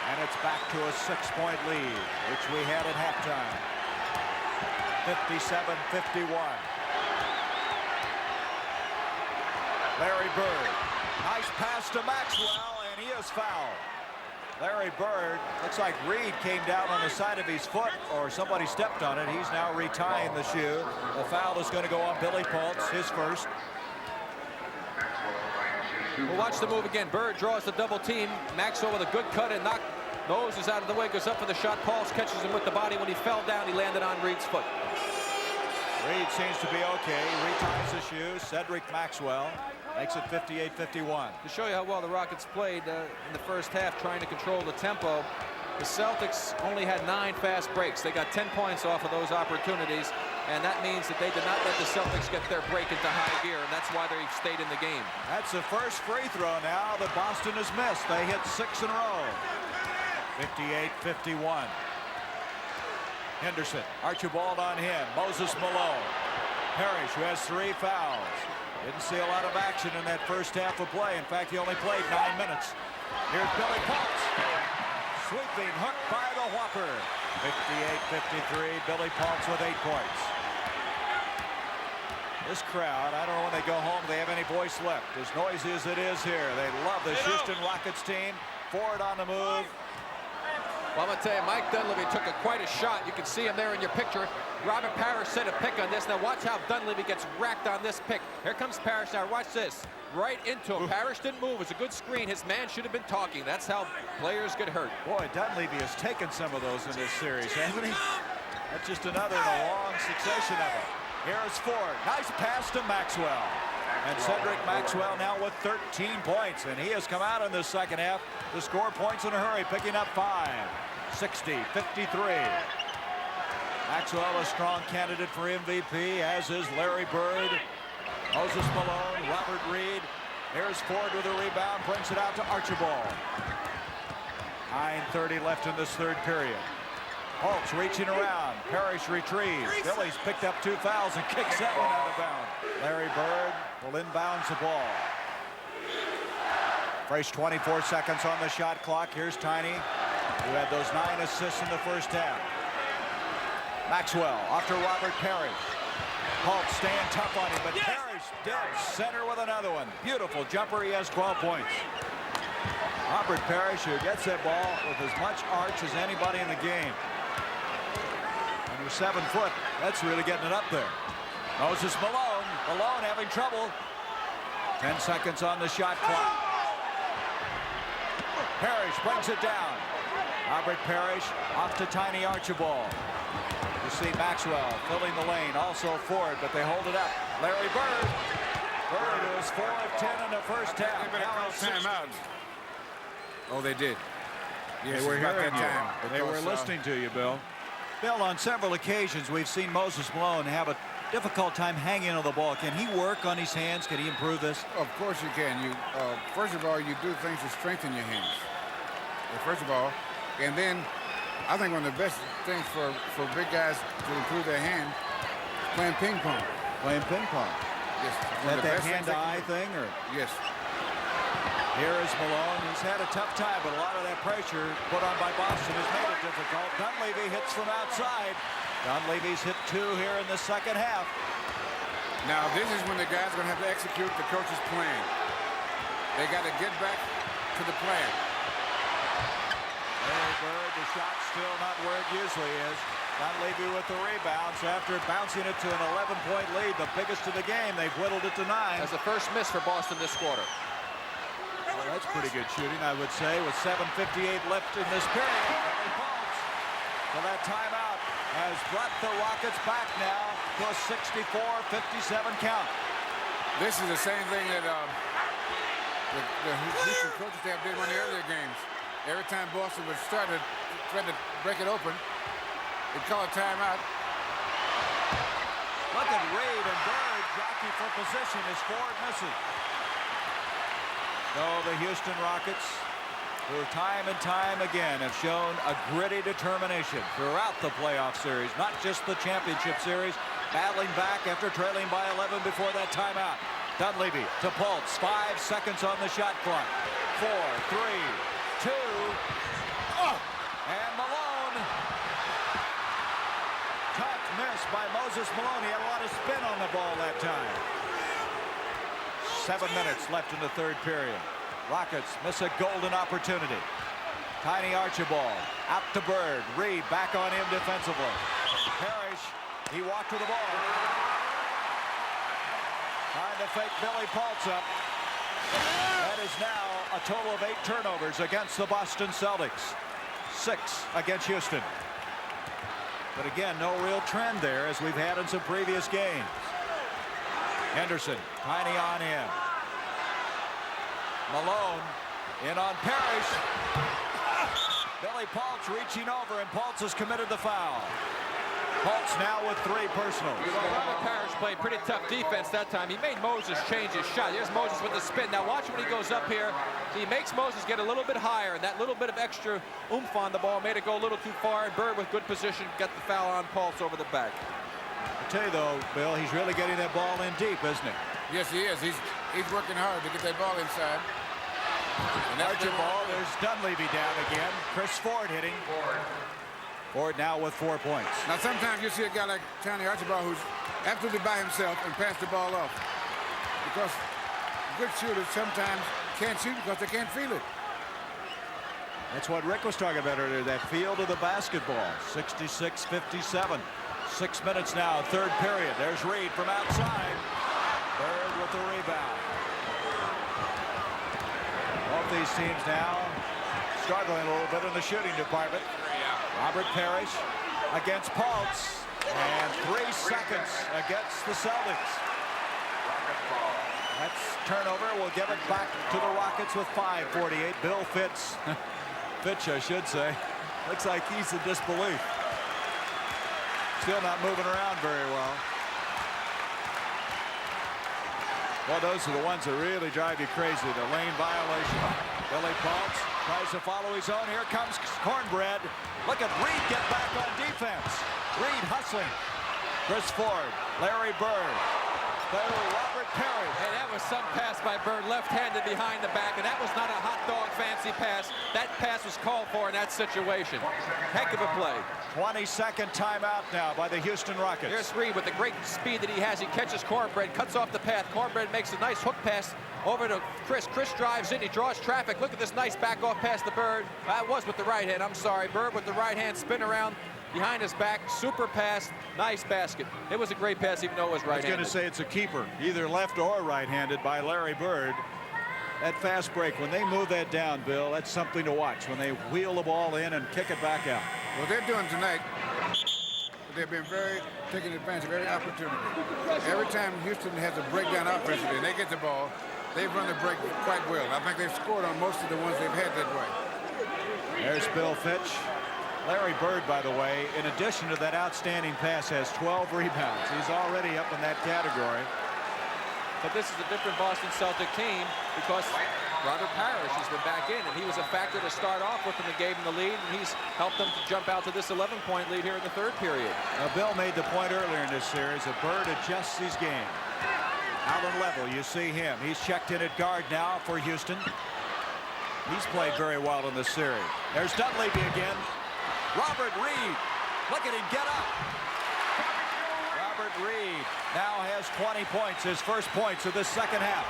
And it's back to a 6-point lead, which we had at halftime. 57-51. Larry Bird, nice pass to Maxwell, and he is fouled. Larry Bird, looks like Reed came down on the side of his foot, or somebody stepped on it. He's now retying the shoe. The foul is going to go on Billy Pultz, his first. We'll watch the move again. Bird draws the double team. Maxwell with a good cut and knock Moses out of the way, goes up for the shot. Pultz catches him with the body. When he fell down, he landed on Reed's foot. Reed seems to be okay. He reties the shoe. Cedric Maxwell makes it 58-51. To show you how well the Rockets played in the first half, trying to control the tempo, the Celtics only had 9 fast breaks. They got 10 points off of those opportunities, and that means that they did not let the Celtics get their break into high gear, and that's why they stayed in the game. That's the first free throw now that Boston has missed. They hit 6 in a row. 58-51. Henderson, Archibald on him. Moses Malone. Parrish, who has 3 fouls. Didn't see a lot of action in that first half of play. In fact, he only played 9 minutes. Here's Billy Pultz. Sweeping hook by the Whopper. 58-53. Billy Paultz with 8 points. This crowd, I don't know when they go home, they have any voice left. As noisy as it is here, they love this Houston Rockets team. Ford on the move. Well, I'm going to tell you, Mike Dunleavy took quite a shot. You can see him there in your picture. Robert Parrish set a pick on this. Now watch how Dunleavy gets racked on this pick. Here comes Parrish. Now watch this. Right into him. Parrish didn't move. It's a good screen. His man should have been talking. That's how players get hurt. Boy, Dunleavy has taken some of those in this series, hasn't he? That's just another in a long succession of it. Here's Ford. Nice pass to Maxwell. And Cedric Maxwell now with 13 points. And he has come out in the second half to score points in a hurry, picking up 5. 60-53. Maxwell a strong candidate for MVP, as is Larry Bird, Moses Malone, Robert Reed. Here's Ford with a rebound, brings it out to Archibald. 9:30 left in this third period. Paultz reaching around. Parrish retrieves. Billy's picked up 2 fouls and kicks that one out of bounds. Larry Bird will inbounds the ball. Fresh 24 seconds on the shot clock. Here's Tiny, who had those 9 assists in the first half. Maxwell off to Robert Parrish. Paultz staying tough on him, but Parrish dead center with another one. Beautiful jumper. He has 12 points. Robert Parrish, who gets that ball with as much arch as anybody in the game. And you're 7 foot. That's really getting it up there. Moses Malone. Malone having trouble. 10 seconds on the shot clock. Parrish brings it down. Robert Parrish off to Tiny Archibald. You see Maxwell filling the lane, also Ford, but they hold it up. Larry Bird. Bird was 4 of 10 in the first half. They better call timeout. Oh, they did. Yes, they were hearing you. They were Because, listening to you, Bill. Bill, on several occasions, we've seen Moses Malone have a difficult time hanging on the ball. Can he work on his hands? Can he improve this? Of course you can. You first of all, you do things to strengthen your hands. First of all, and then I think one of the best things for big guys to improve their hand is playing ping pong. Playing ping pong. Yes. That hand-to-eye thing, or? Yes. Here is Malone. He's had a tough time, but a lot of that pressure put on by Boston has made it difficult. Dunleavy hits from outside. Dunleavy's hit 2 here in the second half. Now, this is when the guys are going to have to execute the coach's plan. They got to get back to the plan. Larry Bird, the shot still not where it usually is. Dunleavy with the rebound. So after bouncing it to an 11-point lead, the biggest of the game, they've whittled it to 9. That's the first miss for Boston this quarter. Well, that's pretty good shooting, I would say, with 7:58 left in this period. So that timeout has brought the Rockets back now to a 64-57 count. This is the same thing that the Houston coaching staff did in the earlier games. Every time Boston would try to break it open, they'd call a timeout. Look at Reed and Bird jockey for position as Ford misses. So the Houston Rockets, who time and time again have shown a gritty determination throughout the playoff series, not just the championship series, battling back after trailing by 11 before that timeout. Dunleavy to Paultz, 5 seconds on the shot clock. 4, 3, 2, and Malone. Tough miss by Moses Malone. He had a lot of spin on the ball that time. 7 minutes left in the third period. Rockets miss a golden opportunity. Tiny Archibald out to Bird. Reed back on him defensively. Parrish, he walked to the ball. Trying to fake Billy Paultz up. That is now a total of 8 turnovers against the Boston Celtics. 6 against Houston. But again, no real trend there as we've had in some previous games. Henderson, Tiny on him. Malone in on Parrish. Billy Paultz reaching over, and Paultz has committed the foul. Paultz now with 3 personals. Well, Robert Parrish played pretty tough defense that time. He made Moses change his shot. Here's Moses with the spin. Now watch when he goes up here. He makes Moses get a little bit higher, and that little bit of extra oomph on the ball made it go a little too far, and Bird with good position got the foul on Paultz over the back. I tell you though, Bill, he's really getting that ball in deep, isn't he? Yes, he is. He's working hard to get that ball inside. And Archibald, there's Dunleavy down again. Chris Ford hitting. Ford now with 4 points. Now, sometimes you see a guy like Tony Archibald who's absolutely by himself and pass the ball off. Because good shooters sometimes can't shoot because they can't feel it. That's what Rick was talking about earlier, that feel to the basketball. 66-57. 6 minutes now, third period. There's Reed from outside. Bird with the rebound. Both these teams now struggling a little bit in the shooting department. Robert Parrish against Paltz. And 3 seconds against the Celtics. That's turnover. We'll give it back to the Rockets with 5:48. Bill Fitch, I should say, looks like he's in disbelief. Still not moving around very well. Well, those are the ones that really drive you crazy. The lane violation. Billy Paltz tries to follow his own. Here comes Cornbread. Look at Reed get back on defense. Reed hustling. Chris Ford, Larry Bird, Robert Parrish. Hey, that was some pass by Bird, left-handed behind the back, and that was not a hot dog fancy pass. That pass was called for in that situation. Heck of a play. 22nd timeout now by the Houston Rockets. Here's Reed with the great speed that he has. He catches Cornbread, cuts off the path. Cornbread makes a nice hook pass over to Chris. Chris drives in. He draws traffic. Look at this nice back-off pass to Bird. That was with the right hand. I'm sorry. Bird with the right hand. Spin around behind his back. Super pass. Nice basket. It was a great pass, even though it was right-handed. I was going to say it's a keeper, either left or right-handed by Larry Bird. That fast break, when they move that down, Bill, that's something to watch. When they wheel the ball in and kick it back out. What they're doing tonight, they've been taking advantage of every opportunity. Every time Houston has a breakdown offensively and they get the ball, they've run the break quite well. I think they've scored on most of the ones they've had that way. There's Bill Fitch. Larry Bird, by the way, in addition to that outstanding pass, has 12 rebounds. He's already up in that category. But this is a different Boston Celtic team because Robert Parrish has been back in, and he was a factor to start off with, and they gave him the lead, and he's helped them to jump out to this 11-point lead here in the third period. Now, Bill made the point earlier in this series that Bird adjusts his game. Out on level, you see him. He's checked in at guard now for Houston. He's played very well in this series. There's Dunleavy again. Robert Reed, look at him get up. Robert Reed now has 20 points, his first points of this second half.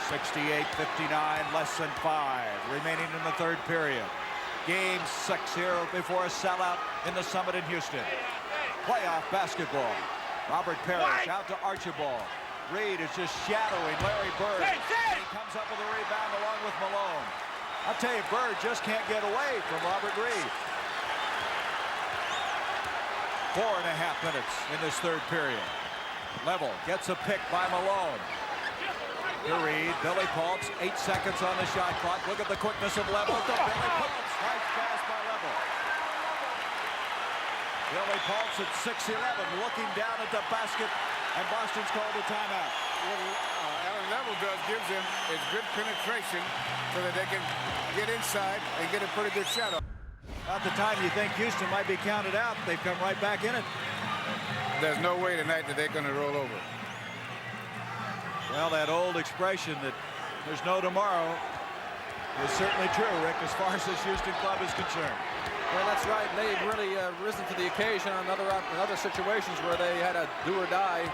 68-59, less than 5 remaining in the third period. Game 6 here before a sellout in the Summit in Houston. Playoff basketball. Robert Parrish out to Archibald. Reed is just shadowing Larry Bird. And he comes up with a rebound along with Malone. I'll tell you, Bird just can't get away from Robert Reed. 4.5 minutes in this third period. Level gets a pick by Malone. To Reed, Billy Paltz, 8 seconds on the shot clock. Look at the quickness of Level to Billy Paltz. Nice pass by Level. Billy Paltz at 6'11", looking down at the basket, and Boston's called a timeout. What Allen Level gives him is good penetration so that they can get inside and get a pretty good shot off. About the time you think Houston might be counted out, they've come right back in it. There's no way tonight that they're going to roll over. Well, that old expression that there's no tomorrow is certainly true, Rick, as far as this Houston club is concerned. Well, that's right. They've really risen to the occasion on other situations where they had a do-or-die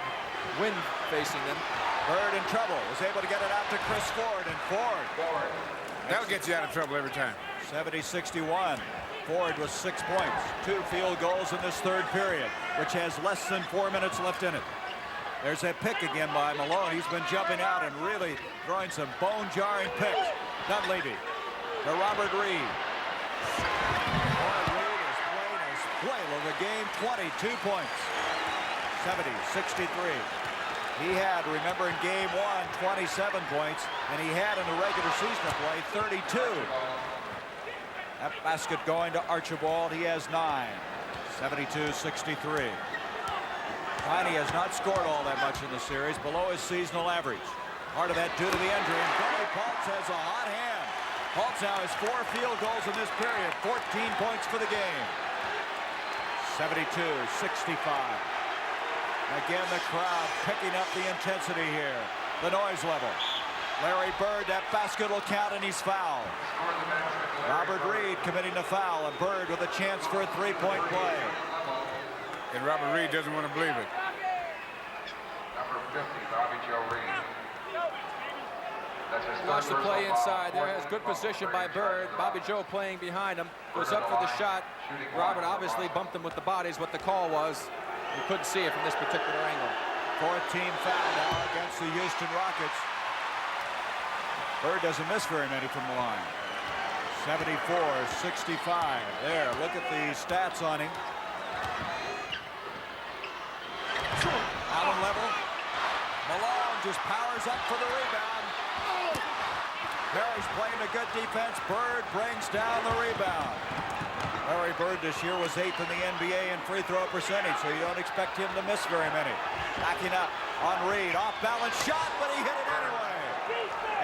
win facing them. Bird in trouble, was able to get it out to Chris Ford, and Ford. That'll get you out of trouble every time. 70-61. Ford with 6 points, 2 field goals in this third period, which has less than 4 minutes left in it. There's that pick again by Malone. He's been jumping out and really throwing some bone-jarring picks. Dunleavy to Robert Reed. Robert Reed has played his whale of the game, 22 points. 70-63. He had, remember, in game 1, 27 points, and he had in the regular season of play 32. That basket going to Archibald. He has 9. 72-63. Tiny has not scored all that much in the series, below his seasonal average. Part of that due to the injury, and Billy Paltz has a hot hand. Paltz now has 4 field goals in this period, 14 points for the game. 72-65. Again, the crowd picking up the intensity here. The noise level. Larry Bird, that basket will count, and he's fouled. Robert Reed committing the foul, and Bird with a chance for a three-point play. And Robert Reed doesn't want to believe it. Number 50, Bobby Joe Reed. That's his Watch the third play personal foul. inside. There has good position by Bird. Bobby Joe playing behind him. Goes up for the shot. Robert obviously bumped him with the bodies. What the call was, you couldn't see it from this particular angle. Fourth team foul now against the Houston Rockets. Bird doesn't miss very many from the line. 74-65. There, look at the stats on him. Allen level. Malone just powers up for the rebound. Parrish playing a good defense. Bird brings down the rebound. Larry Bird this year was 8th in the NBA in free throw percentage, so you don't expect him to miss very many. Backing up on Reed. Off-balance shot, but he hit it anyway.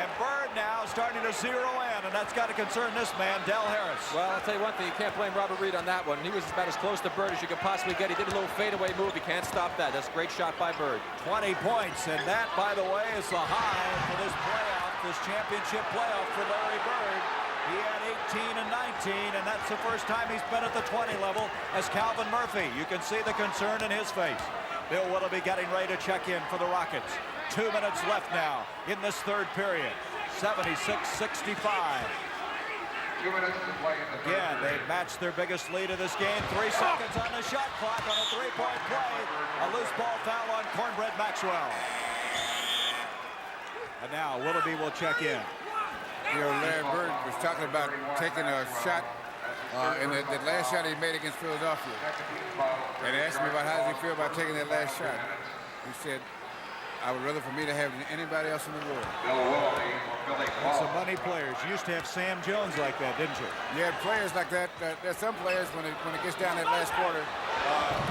And Bird now starting to zero in, and that's got to concern this man, Del Harris. Well, I'll tell you one thing. You can't blame Robert Reed on that one. He was about as close to Bird as you could possibly get. He did a little fadeaway move. You can't stop that. That's a great shot by Bird. 20 points, and that, by the way, is the high for this playoff, this championship playoff for Larry Bird. He had 18 and 19, and that's the first time he's been at the 20 level as Calvin Murphy. You can see the concern in his face. Bill Willoughby getting ready to check in for the Rockets. 2 minutes left now in this third period. 76-65. 2 minutes to play in the third Again, period. they've matched their biggest lead of this game. 3 seconds on the shot clock on a three-point play. A loose ball foul on Cornbread Maxwell. And now Willoughby will check in. You know, Larry Bird was talking about taking a shot in that last shot he made against Philadelphia. And he asked me about how does he feel about taking that last shot. He said, I would rather for me to have than anybody else in the world. Bill Willoughby will Billy And Paul. some money players. You used to have Sam Jones like that, didn't you? You had players like that. There's some players, when it gets down that last quarter,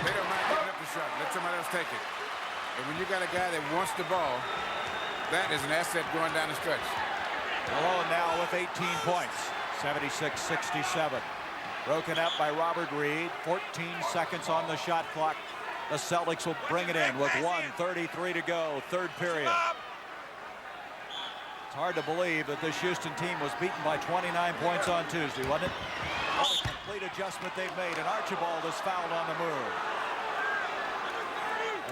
they don't mind giving up the shot. Let somebody else take it. And when you got a guy that wants the ball, that is an asset going down the stretch. Malone now with 18 points. 76-67. Broken up by Robert Reed. 14 seconds on the shot clock. The Celtics will bring it in with 1:33 to go, third period. It's hard to believe that this Houston team was beaten by 29 points on Tuesday, wasn't it? What a complete adjustment they've made, and Archibald is fouled on the move.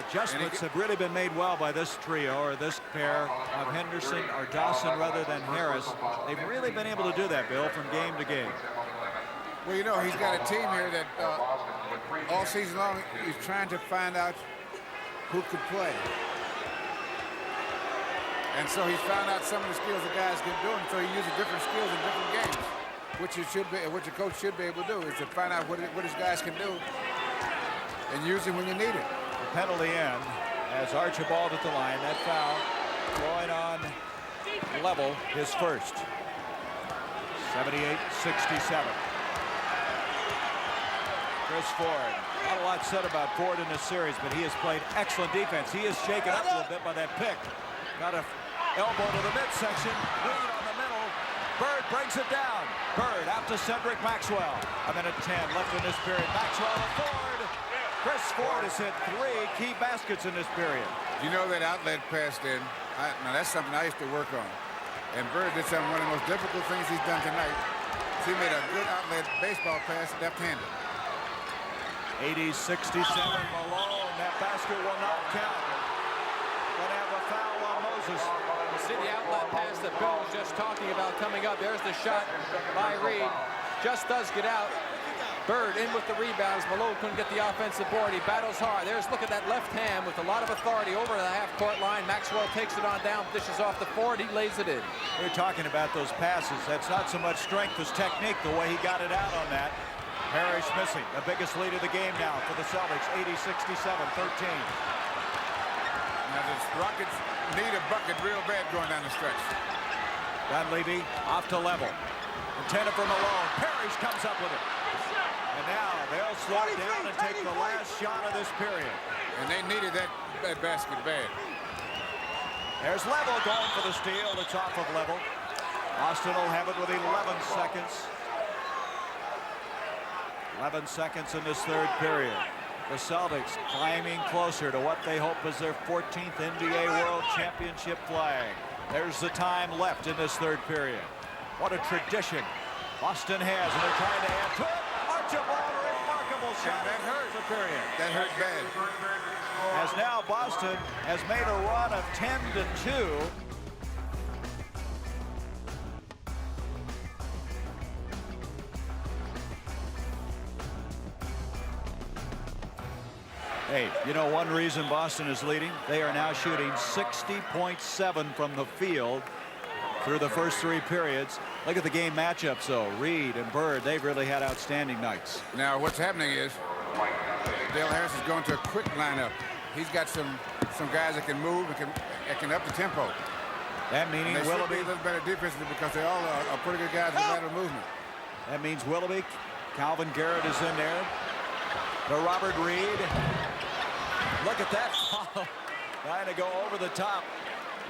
Adjustments have really been made well by this trio, or this pair of Henderson or Dawson rather than Harris. They've really been able to do that, Bill, from game to game. Well, you know, he's got a team here that all season long he's trying to find out who could play. And so he's found out some of the skills the guys can do, and so he uses different skills in different games, which a coach should be able to do, is to find out what his guys can do and use it when you need it. The penalty in as Archibald at the line. That foul going on level, his first. 78-67. Chris Ford. Not a lot said about Ford in this series, but he has played excellent defense. He is shaken up a little bit by that pick. Got a elbow to the midsection. Reed on the middle. Bird brings it down. Bird out to Cedric Maxwell. A minute 10 left in this period. Maxwell to Ford. Chris Ford has hit 3 key baskets in this period. You know that outlet pass then? Now that's something I used to work on. And Bird did one of the most difficult things he's done tonight. He made a good outlet baseball pass left-handed. 80-67 Malone. That basket will not count. Gonna have a foul on Moses. You see the outlet pass that Bill was just talking about coming up. There's the shot by Reed. Just does get out. Bird in with the rebounds. Malone couldn't get the offensive board. He battles hard. There's, look at that left hand with a lot of authority over the half-court line. Maxwell takes it on down, dishes off the Ford. He lays it in. We're talking about those passes. That's not so much strength as technique, the way he got it out on that. Parrish missing. The biggest lead of the game now for the Celtics. 80-67, 13. Now the Rockets need a bucket real bad going down the stretch. Dunleavy off to level. Intended for Malone. Parrish comes up with it. And now they'll slow it down and take the last shot of this period. And they needed that basket bad. There's Level going for the steal. It's off of Level. Austin will have it with 11 seconds. 11 seconds in this third period. The Celtics climbing closer to what they hope is their 14th NBA World Championship flag. There's the time left in this third period. What a tradition Boston has, and they're trying to add to it. Archibald, remarkable shot. That hurt. The period. That hurt bad. As now Boston has made a run of 10-2. Hey, you know one reason Boston is leading? They are now shooting 60.7 from the field through the first 3 periods. Look at the game matchups, though. Reed and Bird, they've really had outstanding nights. Now, what's happening is Dale Harris is going to a quick lineup. He's got some guys that can move and can up the tempo. That meaning they Willoughby. should be a little better defensively because they all are pretty good guys with lateral movement. That means Willoughby. Calvin Garrett is in there. To Robert Reed. Look at that foul. Trying to go over the top.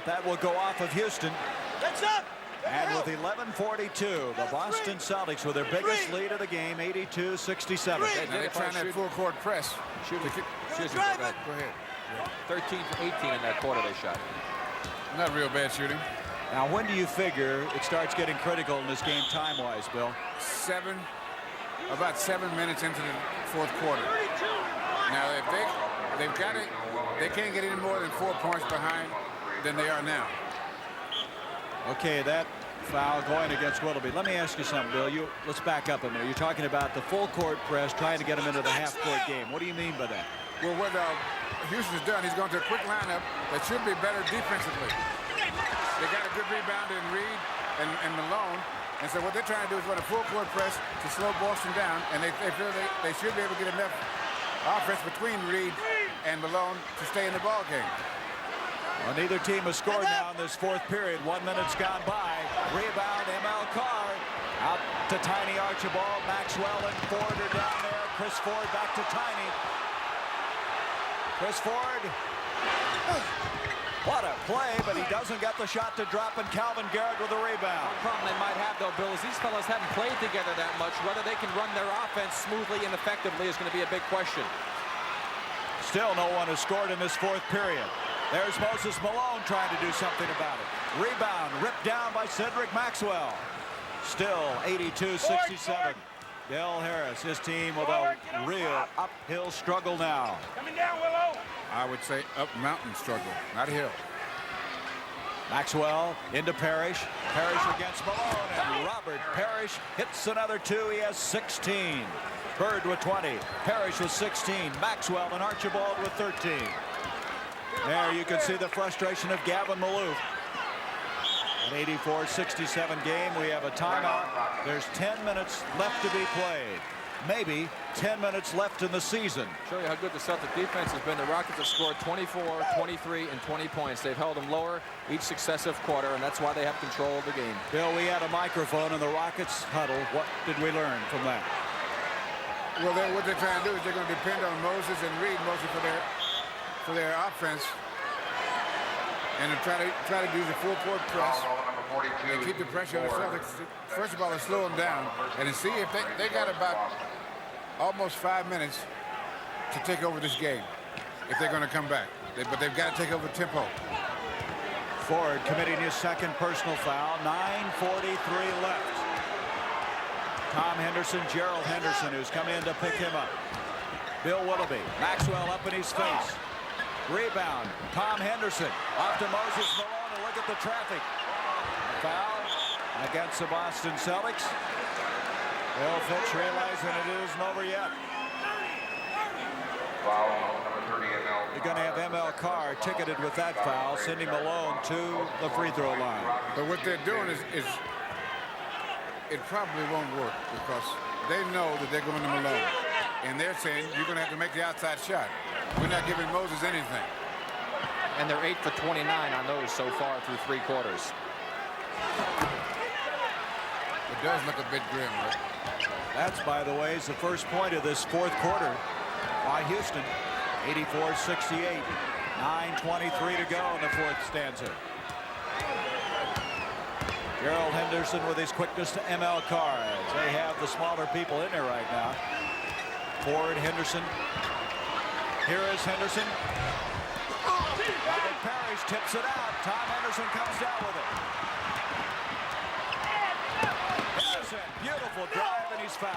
That will go off of Houston. That's up. And with 11:42, the Boston Celtics with their biggest lead of the game, 82-67. Now they're trying that full court press. Excuse me, Go ahead. 13 for 18 in that quarter they shot. Not real bad shooting. Now, when do you figure it starts getting critical in this game time-wise, Bill? About 7 minutes into the fourth quarter. Now, if they've got it, they can't get any more than 4 points behind than they are now. Okay, that foul going against Willoughby. Let me ask you something, Bill. Let's back up a minute. You're talking about the full court press, trying to get them into the half-court game. What do you mean by that? Well, what Houston's done, he's going to a quick lineup that should be better defensively. They got a good rebound in Reed and Malone. And so what they're trying to do is run a full court press to slow Boston down, and they feel they should be able to get enough offense between Reed and Malone to stay in the ball game. Well, neither team has scored now in this fourth period. 1 minute's gone by. Rebound, ML Carr. Out to Tiny Archibald. Maxwell and Ford are down there. Chris Ford back to Tiny. Chris Ford. What a play, but he doesn't get the shot to drop, and Calvin Garrett with a rebound. One problem they might have, though, Bill, is these fellas haven't played together that much. Whether they can run their offense smoothly and effectively is going to be a big question. Still no one has scored in this fourth period. There's Moses Malone trying to do something about it. Rebound ripped down by Cedric Maxwell. Still 82-67. Dale Harris, his team with a real uphill struggle now. Coming down, Willow. I would say up mountain struggle, not a hill. Maxwell into Parrish. Parrish against Malone, and Robert Parrish hits another 2. He has 16. Bird with 20. Parrish with 16. Maxwell and Archibald with 13. There you can see the frustration of Gavin Maloof. An 84-67 game. We have a timeout. There's 10 minutes left to be played. Maybe 10 minutes left in the season. Show you how good the Celtic defense has been. The Rockets have scored 24, 23, and 20 points. They've held them lower each successive quarter, and that's why they have control of the game. Bill, we had a microphone in the Rockets huddle. What did we learn from that? Well, what they're trying to do is they're going to depend on Moses and Reed mostly for their offense, and try to do the full court press and keep the pressure on the Celtics. First of all, to slow them down and to see if they got about almost 5 minutes to take over this game if they're going to come back. But they've got to take over tempo. Ford committing his second personal foul. 9:43 left. Tom Henderson, Gerald Henderson, who's come in to pick him up. Bill Willoughby. Maxwell up in his face. Rebound. Tom Henderson off to Moses Malone, and look at the traffic. A foul against the Boston Celtics. Bill Fitch realizing it isn't over yet. Foul number 30, ML. You're going to have ML Carr ticketed with that foul, sending Malone to the free throw line. But what they're doing is it probably won't work because they know that they're going to Malone. And they're saying, you're going to have to make the outside shot. We're not giving Moses anything. And they're 8 for 29 on those so far through 3 quarters. It does look a bit grim, right? That's, by the way, is the first point of this fourth quarter by Houston. 84-68. 9:23 to go in the fourth stanza. Gerald Henderson with his quickness to ML Carr. They have the smaller people in there right now. Ford, Henderson. Here is Henderson. Robert Parrish tips it out. Tom Henderson comes down with it. Henderson, beautiful drive, and he's fouled.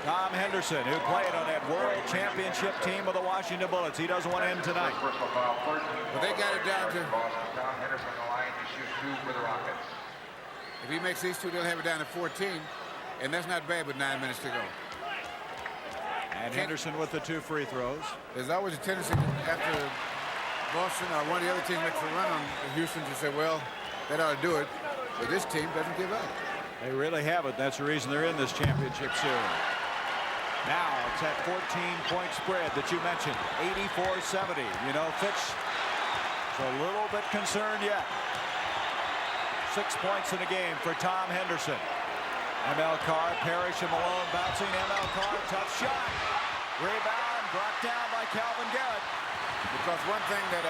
Tom Henderson, who played on that World Championship team of the Washington Bullets. He doesn't want to end tonight. But they got it down to, Tom Henderson on the line to shoot 2 for the Rockets. if he makes these 2, they'll have it down to 14. And that's not bad with 9 minutes to go. And Henderson with the 2 free throws. There's always a tendency after Boston or one of the other teams makes a run on Houston to say, well, that ought to do it. But this team doesn't give up. They really haven't. That's the reason they're in this championship series. Now it's that 14-point spread that you mentioned, 84-70. You know, Fitch is a little bit concerned yet. 6 points in the game for Tom Henderson. ML Carr, Parrish, and Malone bouncing. ML Carr, tough shot. Rebound brought down by Calvin Garrett. Because one thing that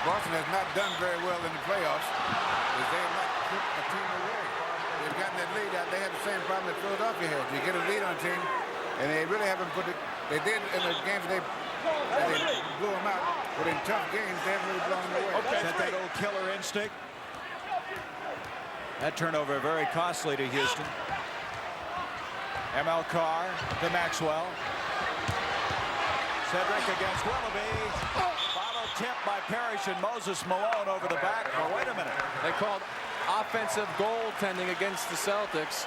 Boston has not done very well in the playoffs is they have not put a team away. They've gotten that lead out. They have the same problem that Philadelphia had. You get a lead on a team, and they really haven't put it. They did in the games they blew them out, but in tough games, they haven't really blown them away. Is that old killer instinct? That turnover very costly to Houston. ML Carr to Maxwell. Cedric against Willoughby. Bottle tip by Parrish and Moses Malone over the back. Oh, wait a minute. They called offensive goaltending against the Celtics.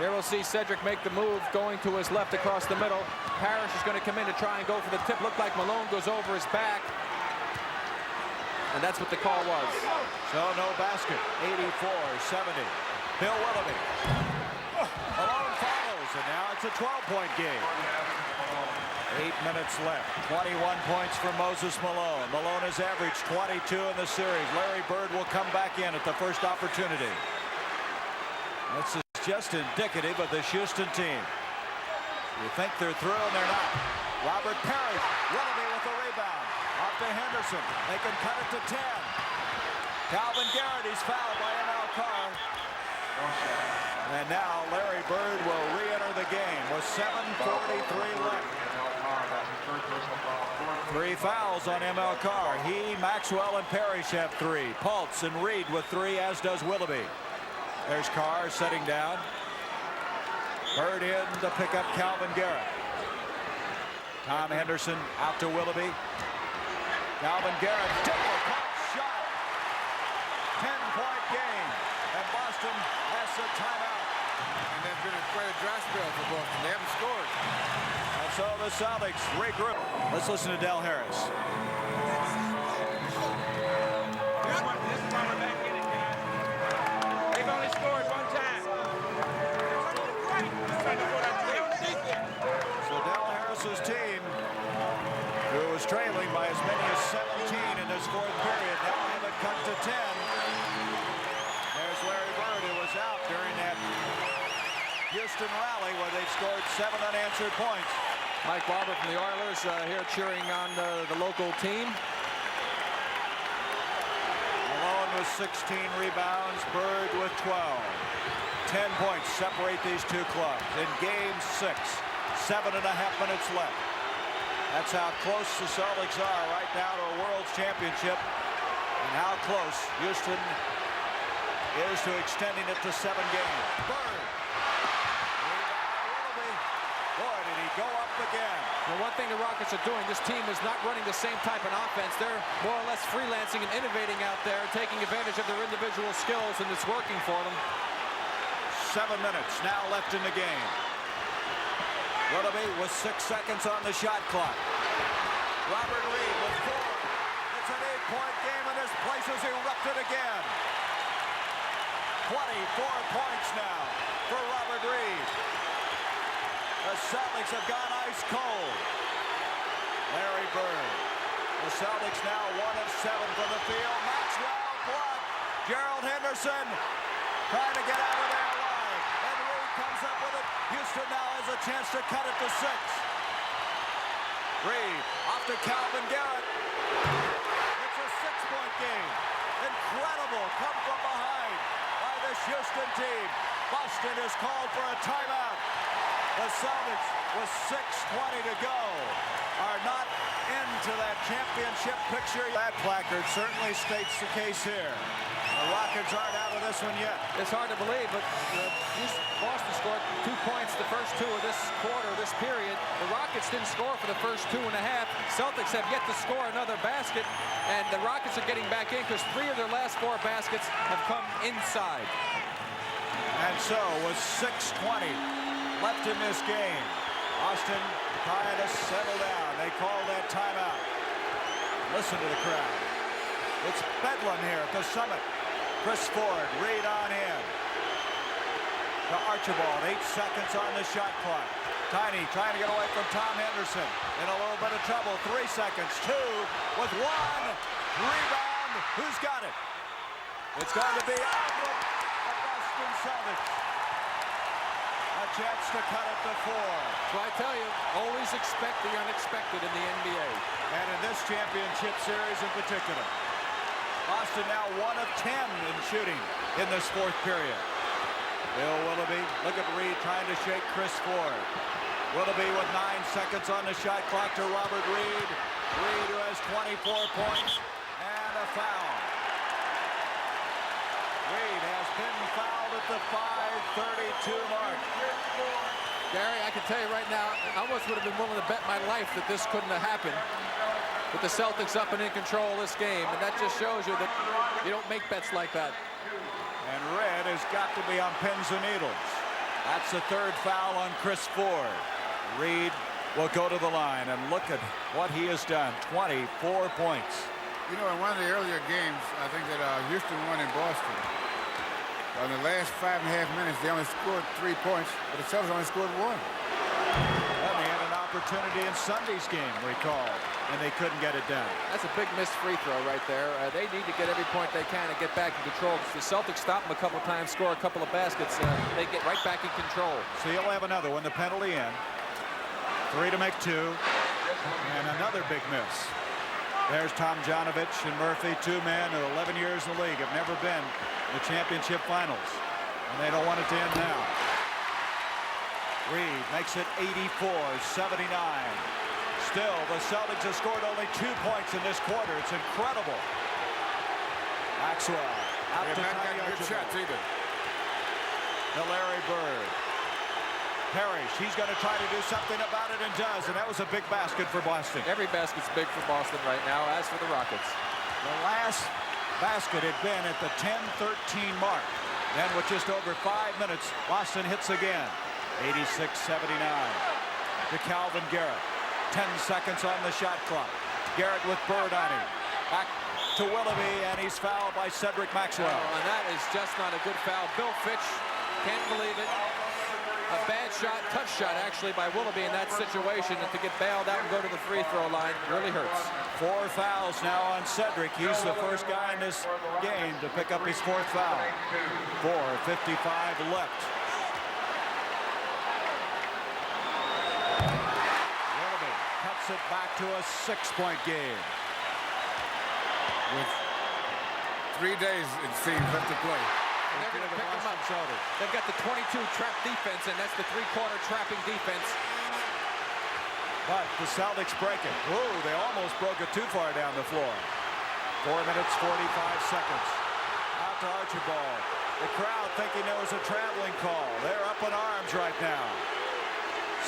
Here we'll see Cedric make the move, going to his left across the middle. Parrish is going to come in to try and go for the tip. Looked like Malone goes over his back. And that's what the call was. So no basket. 84-70. Bill Willoughby. Malone follows, and now it's a 12-point game. 8 minutes left. 21 points for Moses Malone. Malone has averaged 22 in the series. Larry Bird will come back in at the first opportunity. This is just indicative of the Houston team. You think they're through, and they're not. Robert Parrish. Willoughby with the rebound. Off to Henderson. They can cut it to 10. Calvin Garrett, he's fouled by ML Carr. And now Larry Bird will re-enter the game with 7:43 left. 3 fouls on ML Carr. He, Maxwell, and Parrish have 3. Pultz and Reed with 3, as does Willoughby. There's Carr setting down. Bird in to pick up Calvin Garrett. Tom Henderson out to Willoughby. Calvin Garrett, difficult shot. 10-point game. And Boston has a timeout. And there's been quite a dry spell for Boston. They haven't scored. And so the Celtics regroup. Let's listen to Del Harris. This one we're back in it, guys. They've only scored 1 time. So Del Harris's team, who was trailing by as many as 17 in this 4th period, now have it cut to 10. There's Larry Bird, who was out during that Houston rally where they scored 7 unanswered points. Mike Barber from the Oilers here cheering on the local team. Malone with 16 rebounds, Bird with 12. 10 points separate these 2 clubs. In game 6, 7.5 minutes left. That's how close the Celtics are right now to a World Championship, and how close Houston is to extending it to 7 games. Bird. Boy, did he go up again. Well, one thing the Rockets are doing, this team is not running the same type of offense. They're more or less freelancing and innovating out there, taking advantage of their individual skills, and it's working for them. 7 minutes now left in the game. Willoughby with 6 seconds on the shot clock. Robert Reed with 4. It's an 8-point game, and this place has erupted again. 24 points now for Robert Reed. The Celtics have gone ice cold. Larry Bird. The Celtics now 1 of 7 from the field. Maxwell blocked. Gerald Henderson trying to get out of there alive. And Reed comes up with it. Houston now has a chance to cut it to 6. Reed off to Calvin Garrett. It's a 6-point game. Incredible come from behind by this Houston team. Boston is called for a timeout. The Celtics, with 6:20 to go, are not into that championship picture. That placard certainly states the case here. The Rockets aren't out of this one yet. It's hard to believe, but Boston scored 2 points the first 2 of this quarter, this period. The Rockets didn't score for the first 2.5. Celtics have yet to score another basket, and the Rockets are getting back in because 3 of their last 4 baskets have come inside. And so, with 6:20 left in this game, Boston trying to settle down. They call that timeout. Listen to the crowd. It's bedlam here at the Summit. Chris Ford, Reed on in. To Archibald, 8 seconds on the shot clock. Tiny trying to get away from Tom Henderson. In a little bit of trouble. 3 seconds. 2 with 1. Rebound. Who's got it? It's going to be out of the Boston Celtics. A chance to cut it to 4. So I tell you, always expect the unexpected in the NBA. And in this championship series in particular. Boston now 1 of 10 in shooting in this 4th period. Bill Willoughby, look at Reed trying to shake Chris Ford. Willoughby with 9 seconds on the shot clock to Robert Reed. Reed, who has 24 points and a foul. Reed has been fouled at the 5:32 mark. Gary, I can tell you right now, I almost would have been willing to bet my life that this couldn't have happened with the Celtics up and in control of this game. And that just shows you that you don't make bets like that. And Red has got to be on pins and needles. That's the 3rd foul on Chris Ford. Reed will go to the line, and look at what he has done. 24 points. You know, in one of the earlier games, I think that Houston won in Boston. In the last 5.5 minutes, they only scored 3 points, but the Celtics only scored 1. And they had an opportunity in Sunday's game, recall, and they couldn't get it done. That's a big missed free throw right there. They need to get every point they can and get back in control. If the Celtics stop them a couple of times, score a couple of baskets, they get right back in control. So you'll have another one, the penalty in. 3 to make 2, and another big miss. There's Tomjanovich and Murphy, 2 men who 11 years in the league have never been in the championship finals, and they don't want it to end now. Reed makes it 84-79. Still, the Celtics have scored only 2 points in this quarter. It's incredible. Maxwell out to Tiny good shots either. To Larry Bird. Parrish, he's going to try to do something about it and does, and that was a big basket for Boston. Every basket's big for Boston right now, as for the Rockets. The last basket had been at the 10-13 mark. Then with just over 5 minutes, Boston hits again. 86-79 to Calvin Garrett. 10 seconds on the shot clock. Garrett with Bird on him. Back to Willoughby, and he's fouled by Cedric Maxwell. Oh, and that is just not a good foul. Bill Fitch, can't believe it. A bad shot, tough shot actually by Willoughby in that situation, and to get bailed out and go to the free throw line really hurts. 4 fouls now on Cedric. He's the first guy in this game to pick up his 4th foul. 4:55 left. Willoughby cuts it back to a 6-point game. With 3 days, it seems, left to play. They're going to pick them up. They've got the 22 trap defense, and that's the 3-quarter trapping defense. But the Celtics break it. Ooh, they almost broke it too far down the floor. 4 minutes, 45 seconds. Out to Archibald. The crowd thinking there was a traveling call. They're up in arms right now.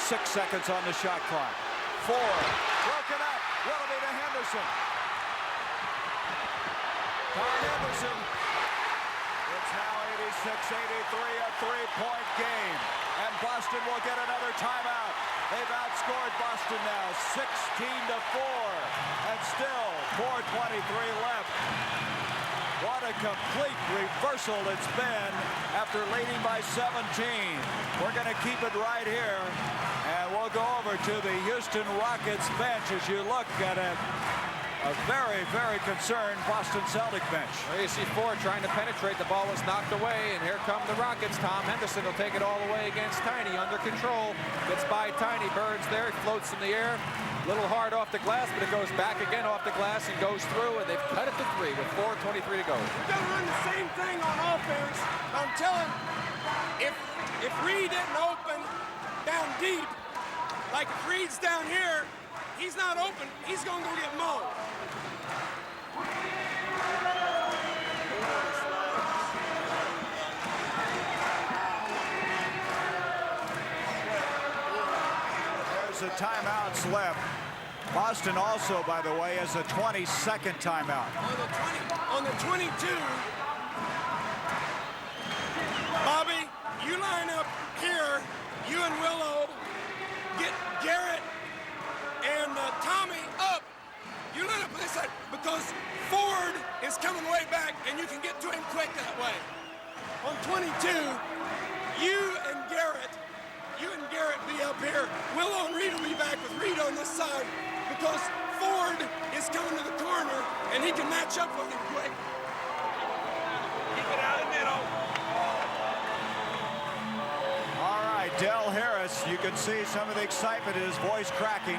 6 seconds on the shot clock. 4. Broken up. Willoughby to Henderson. Tom Henderson. It's now 86-83, a 3-point game. And Boston will get another timeout. They've outscored Boston now 16-4. And still 4:23 left. What a complete reversal it's been after leading by 17. We're going to keep it right here. And we'll go over to the Houston Rockets bench as you look at it. A very, very concerned Boston Celtic bench. Well, you see Ford trying to penetrate. The ball was knocked away, and here come the Rockets. Tom Henderson will take it all the way against Tiny, under control. Gets by Tiny. Bird's there. He floats in the air. A little hard off the glass, but it goes back again off the glass and goes through, and they've cut it to 3 with 4:23 to go. We're going to run the same thing on offense. I'm telling you, if Reed didn't open down deep. Like if Reed's down here, he's not open, he's going to go get mowed. There's the timeouts left. Boston also, by the way, has a 22nd timeout. On the 22, Bobby, you line up here, you and Willow, get Garrett and Tommy up. You line up on this side because Ford is coming way back and you can get to him quick that way. On 22, you and Garrett be up here. Willow and Reed will be back with Reed on this side because Ford is coming to the corner and he can match up with him quick. Keep it out of the middle. All right, Del Harris, you can see some of the excitement in his voice cracking.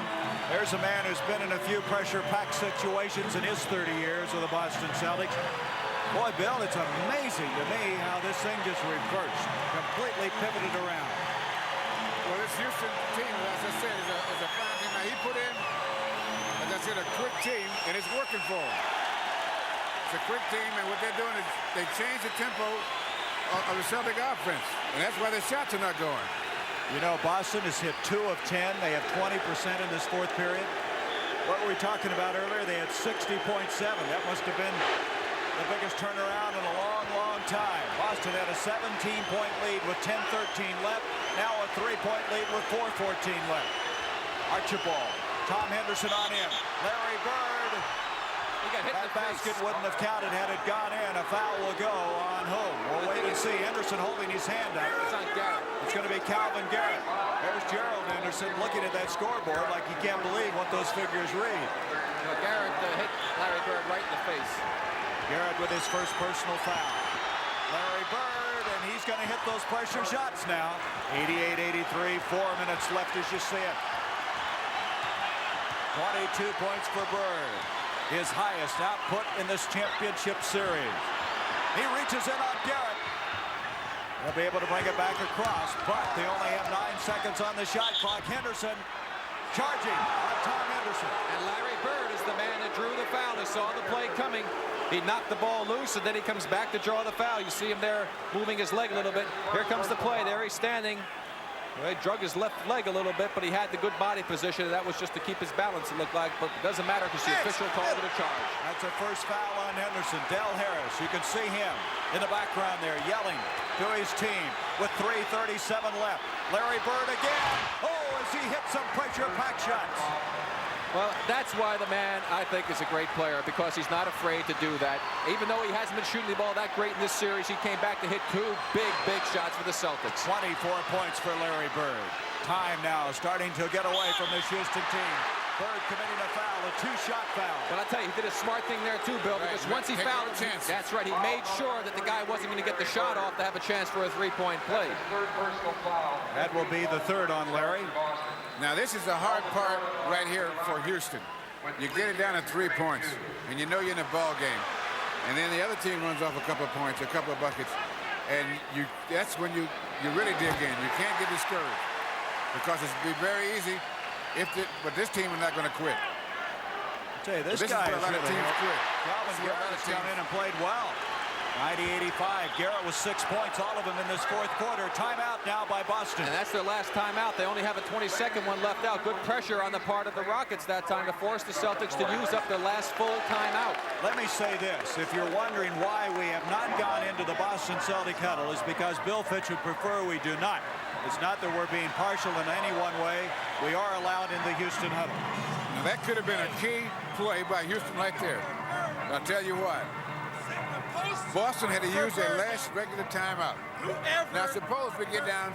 There's a man who's been in a few pressure-packed situations in his 30 years with the Boston Celtics. Boy, Bill, it's amazing to me how this thing just reversed, completely pivoted around. Well, this Houston team, as I said, is a fine team. Now, he put in, as I said, a quick team, and it's working for him. It's a quick team, and what they're doing is they change the tempo of the Celtic offense, and that's why their shots are not going. You know, Boston has hit 2 of 10. They have 20% in this fourth period. What were we talking about earlier? They had 60.7. That must have been the biggest turnaround in a long, long time. Boston had a 17-point lead with 10:13 left. Now a 3-point lead with 4:14 left. Archibald, Tom Henderson on in. Larry Bird. He got hit in That the basket face. wouldn't have counted had it gone in. A foul will go on home. We'll wait and see. Henderson holding his hand up. It's on Garrett. It's going to be Calvin Garrett. There's Gerald Henderson looking at that scoreboard like he can't believe what those figures read. You know, Garrett hit Larry Bird right in the face. Garrett with his first personal foul. Larry Bird, and he's going to hit those pressure shots now. 88-83, 4 minutes left as you see it. 22 points for Bird. His highest output in this championship series. He reaches in on Garrett. They'll be able to bring it back across, but they only have 9 seconds on the shot clock. Henderson charging on Tom Henderson. And Larry Bird is the man that drew the foul. He saw the play coming. He knocked the ball loose, and then he comes back to draw the foul. You see him there moving his leg a little bit. Here comes the play. There he's standing. Well, he drug his left leg a little bit, but he had the good body position, and that was just to keep his balance, it looked like. But it doesn't matter because the official called it a charge. That's a first foul on Henderson. Del Harris, you can see him in the background there yelling to his team with 3:37 left. Larry Bird again. Oh, as he hits some pressure-packed shots. Well, that's why the man, I think, is a great player, because he's not afraid to do that. Even though he hasn't been shooting the ball that great in this series, he came back to hit 2 big shots for the Celtics. 24 points for Larry Bird. Time now starting to get away from this Houston team. Bird committing a foul, a 2-shot foul. But I'll tell you, he did a smart thing there too, Bill, because once he fouled him, that's right, he made sure that the guy wasn't going to get the shot off to have a chance for a 3-point play. That will be the 3rd on Larry. Now, this is the hard part right here for Houston. You get it down to 3 points, and you know you're in a ball game. And then the other team runs off a couple of points, a couple of buckets, and that's when you really dig in. You can't get discouraged, because it's be very easy. But this team is not going to quit. I tell you, this guy is where a lot of teams quit. Calvin Garrett has come in and played well. 90-85. Garrett with 6 points, all of them in this fourth quarter. Timeout now by Boston. And that's their last timeout. They only have a 22nd one left out. Good pressure on the part of the Rockets that time to force the Celtics to use up their last full timeout. Let me say this. If you're wondering why we have not gone into the Boston Celtic huddle, is because Bill Fitch would prefer we do not. It's not that we're being partial in any one way. We are allowed in the Houston huddle. Now, that could have been a key play by Houston right there. I'll tell you what. Boston had to use their last regular timeout. Now, suppose we get down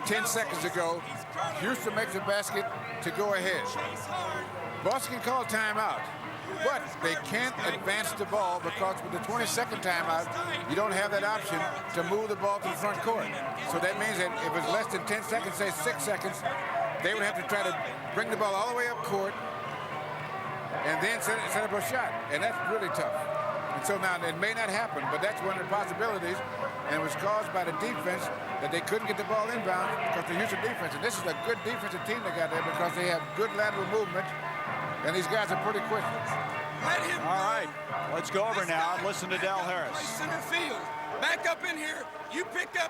10 seconds to go. Houston makes a basket to go ahead. Boston can call timeout, but they can't advance the ball because with the 22nd timeout, you don't have that option to move the ball to the front court. So that means that if it's less than 10 seconds, say 6 seconds, they would have to try to bring the ball all the way up court and then set up a shot, and that's really tough. And so now it may not happen, but that's one of the possibilities. And it was caused by the defense that they couldn't get the ball inbound because the Houston defense. And this is a good defensive team they got there because they have good lateral movement. And these guys are pretty quick. Let him All right, let's go over This now guy and listen to Del play Harris. center field. Back up in here. You pick up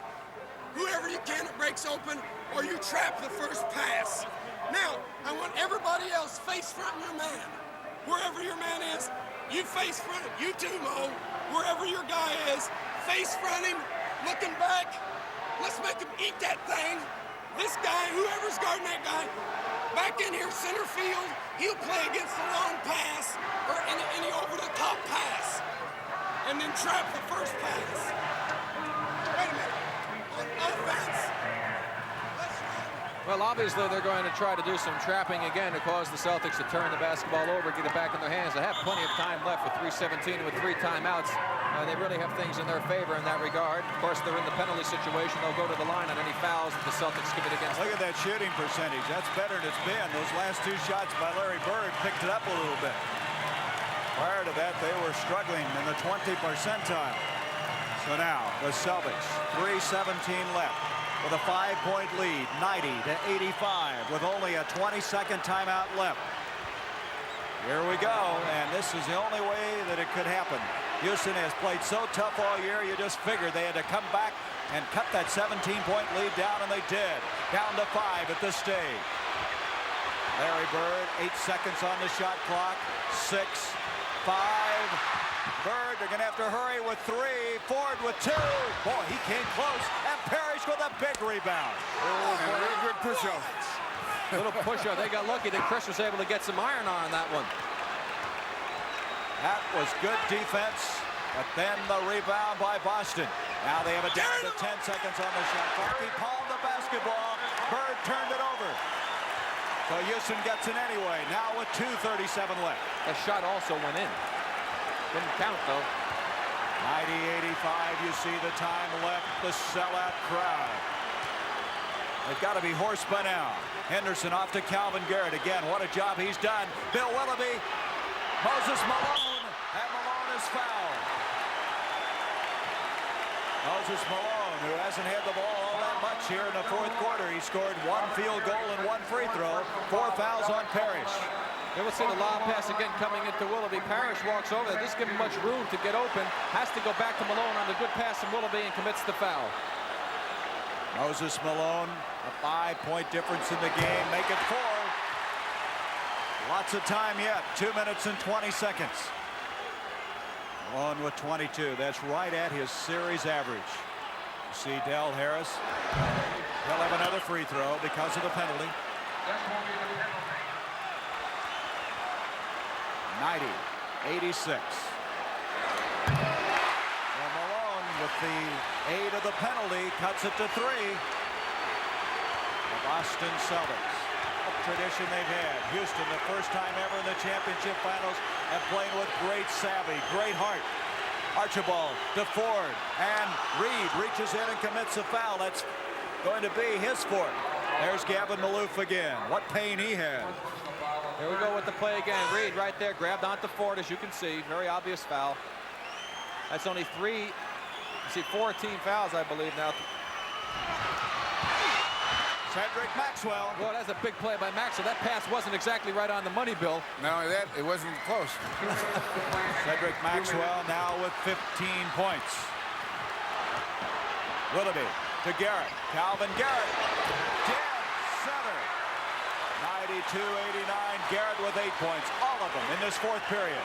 whoever you can that breaks open, or you trap the first pass. Now, I want everybody else face front your man. Wherever your man is, you face front him. You too, Mo. Wherever your guy is, face front him, looking back. Let's make him eat that thing. This guy, whoever's guarding that guy, back in here, center field, he'll play against the long pass or any over-the-top pass. And then trap the first pass. Wait a minute. On offense, let's run. Well, obviously, they're going to try to do some trapping again to cause the Celtics to turn the basketball over, get it back in their hands. They have plenty of time left with 3:17 with 3 timeouts. They really have things in their favor in that regard. Of course, they're in the penalty situation. They'll go to the line on any fouls that the Celtics commit against them. Look at that shooting percentage. That's better than it's been. Those last 2 shots by Larry Bird picked it up a little bit. Prior to that, they were struggling in the 20 percentile. So now, the Celtics, 3:17 left with a 5-point lead, 90-85, with only a 20-second timeout left. Here we go, and this is the only way that it could happen. Houston has played so tough all year, you just figured they had to come back and cut that 17-point lead down, and they did. Down to 5 at this stage. Larry Bird, 8 seconds on the shot clock. 6, 5. Bird, they're going to have to hurry with 3. Ford with 2. Boy, he came close. And Parrish with a big rebound. Oh, and a real good push-off. Little push-off. They got lucky that Chris was able to get some iron on that one. That was good defense, but then the rebound by Boston. Now they have it down to 10 seconds on the shot clock. He palmed the basketball. Bird turned it over. So Houston gets it anyway. Now with 2:37 left. The shot also went in. Didn't count, though. 90-85, you see the time left. The sellout crowd. They've got to be hoarse by now. Henderson off to Calvin Garrett. Again, what a job he's done. Bill Willoughby. Moses Malone, and Malone is fouled. Moses Malone, who hasn't had the ball all that much here in the 4th quarter. He scored 1 field goal and 1 free throw. 4 fouls on Parrish. Here we'll see the lob pass again coming into Willoughby. Parrish walks over. They just give him much room to get open. Has to go back to Malone on the good pass from Willoughby and commits the foul. Moses Malone, a 5-point difference in the game. Make it 4. Lots of time yet. 2 minutes and 20 seconds. Malone with 22. That's right at his series average. You see Del Harris. He'll have another free throw because of the penalty. 90-86. Well, Malone with the aid of the penalty cuts it to 3. The Boston Celtics. Tradition they've had. Houston, the first time ever in the championship finals, and playing with great savvy, great heart. Archibald to Ford, and Reed reaches in and commits a foul. That's going to be his 4th. There's Gavin Maloof again. What pain he had. Here we go with the play again. Reed right there, grabbed onto Ford, as you can see. Very obvious foul. That's only 3. You see 4 team fouls, I believe, now. Cedric Maxwell. Well, that's a big play by Maxwell. That pass wasn't exactly right on the money, Bill. Not only that, it wasn't close. Cedric Maxwell now with 15 points. Willoughby to Garrett. Calvin Garrett. Dead center. 92-89. Garrett with 8 points. All of them in this 4th period.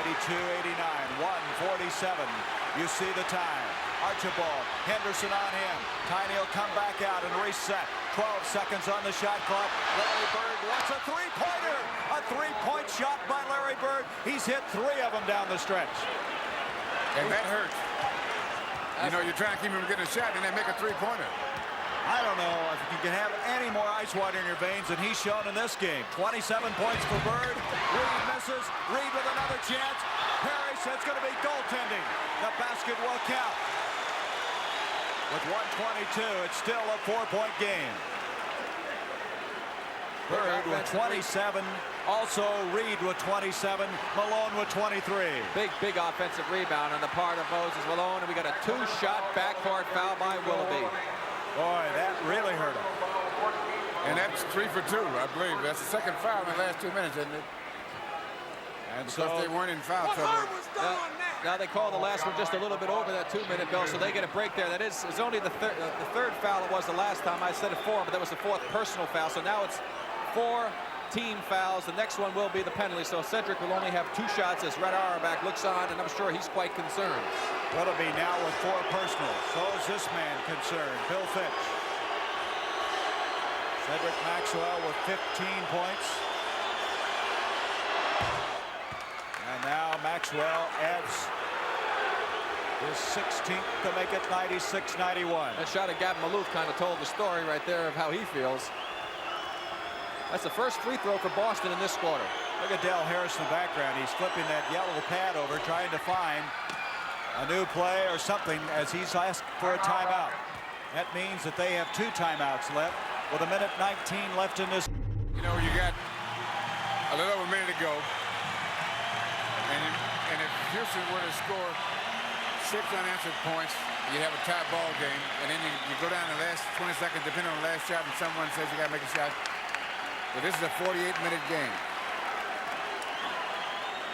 92-89. 1:47. You see the time. Archibald, Henderson on him. Tiny will come back out and reset. 12 seconds on the shot clock. Larry Bird wants a 3-pointer. A 3-point shot by Larry Bird. He's hit 3 of them down the stretch. And that hurts. You know, you're trying to keep him from getting a shot and then make a 3-pointer. I don't know if you can have any more ice water in your veins than he's shown in this game. 27 points for Bird. Reed misses. Reed with another chance. Parrish, it's going to be goaltending. The basket will count. With 1:22, it's still a 4-point game. Bird with 27. Also Reed with 27. Malone with 23. Big offensive rebound on the part of Moses Malone, and we got a 2-shot backcourt foul by Willoughby. Boy, that really hurt him. And that's 3 for 2, I believe. That's the second foul in the last 2 minutes, isn't it? And Because so they weren't in foul trouble. Now they call the last one just a little bit over that 2-minute bell, so they get a break there. That is, it's only the third foul it was the last time. I said it 4, but that was the 4th personal foul. So now it's 4 team fouls. The next one will be the penalty. So Cedric will only have 2 shots as Red Auerbach looks on, and I'm sure he's quite concerned. Willoughby now with 4 personals. So is this man concerned, Bill Fitch. Cedric Maxwell with 15 points. And now Maxwell adds his 16th to make it 96-91. That shot of Gavin Maloof kind of told the story right there of how he feels. That's the first free throw for Boston in this quarter. Look at Dale Harris in the background. He's flipping that yellow pad over, trying to find a new play or something as he's asked for a timeout. That means that they have 2 timeouts left with 1:19 left in this. You know, you got a little over a minute to go. And if Houston were to score 6 unanswered points, you have a tie ball game. And then you go down the last 20 seconds, depending on the last shot, and someone says you got to make a shot. But this is a 48-minute game.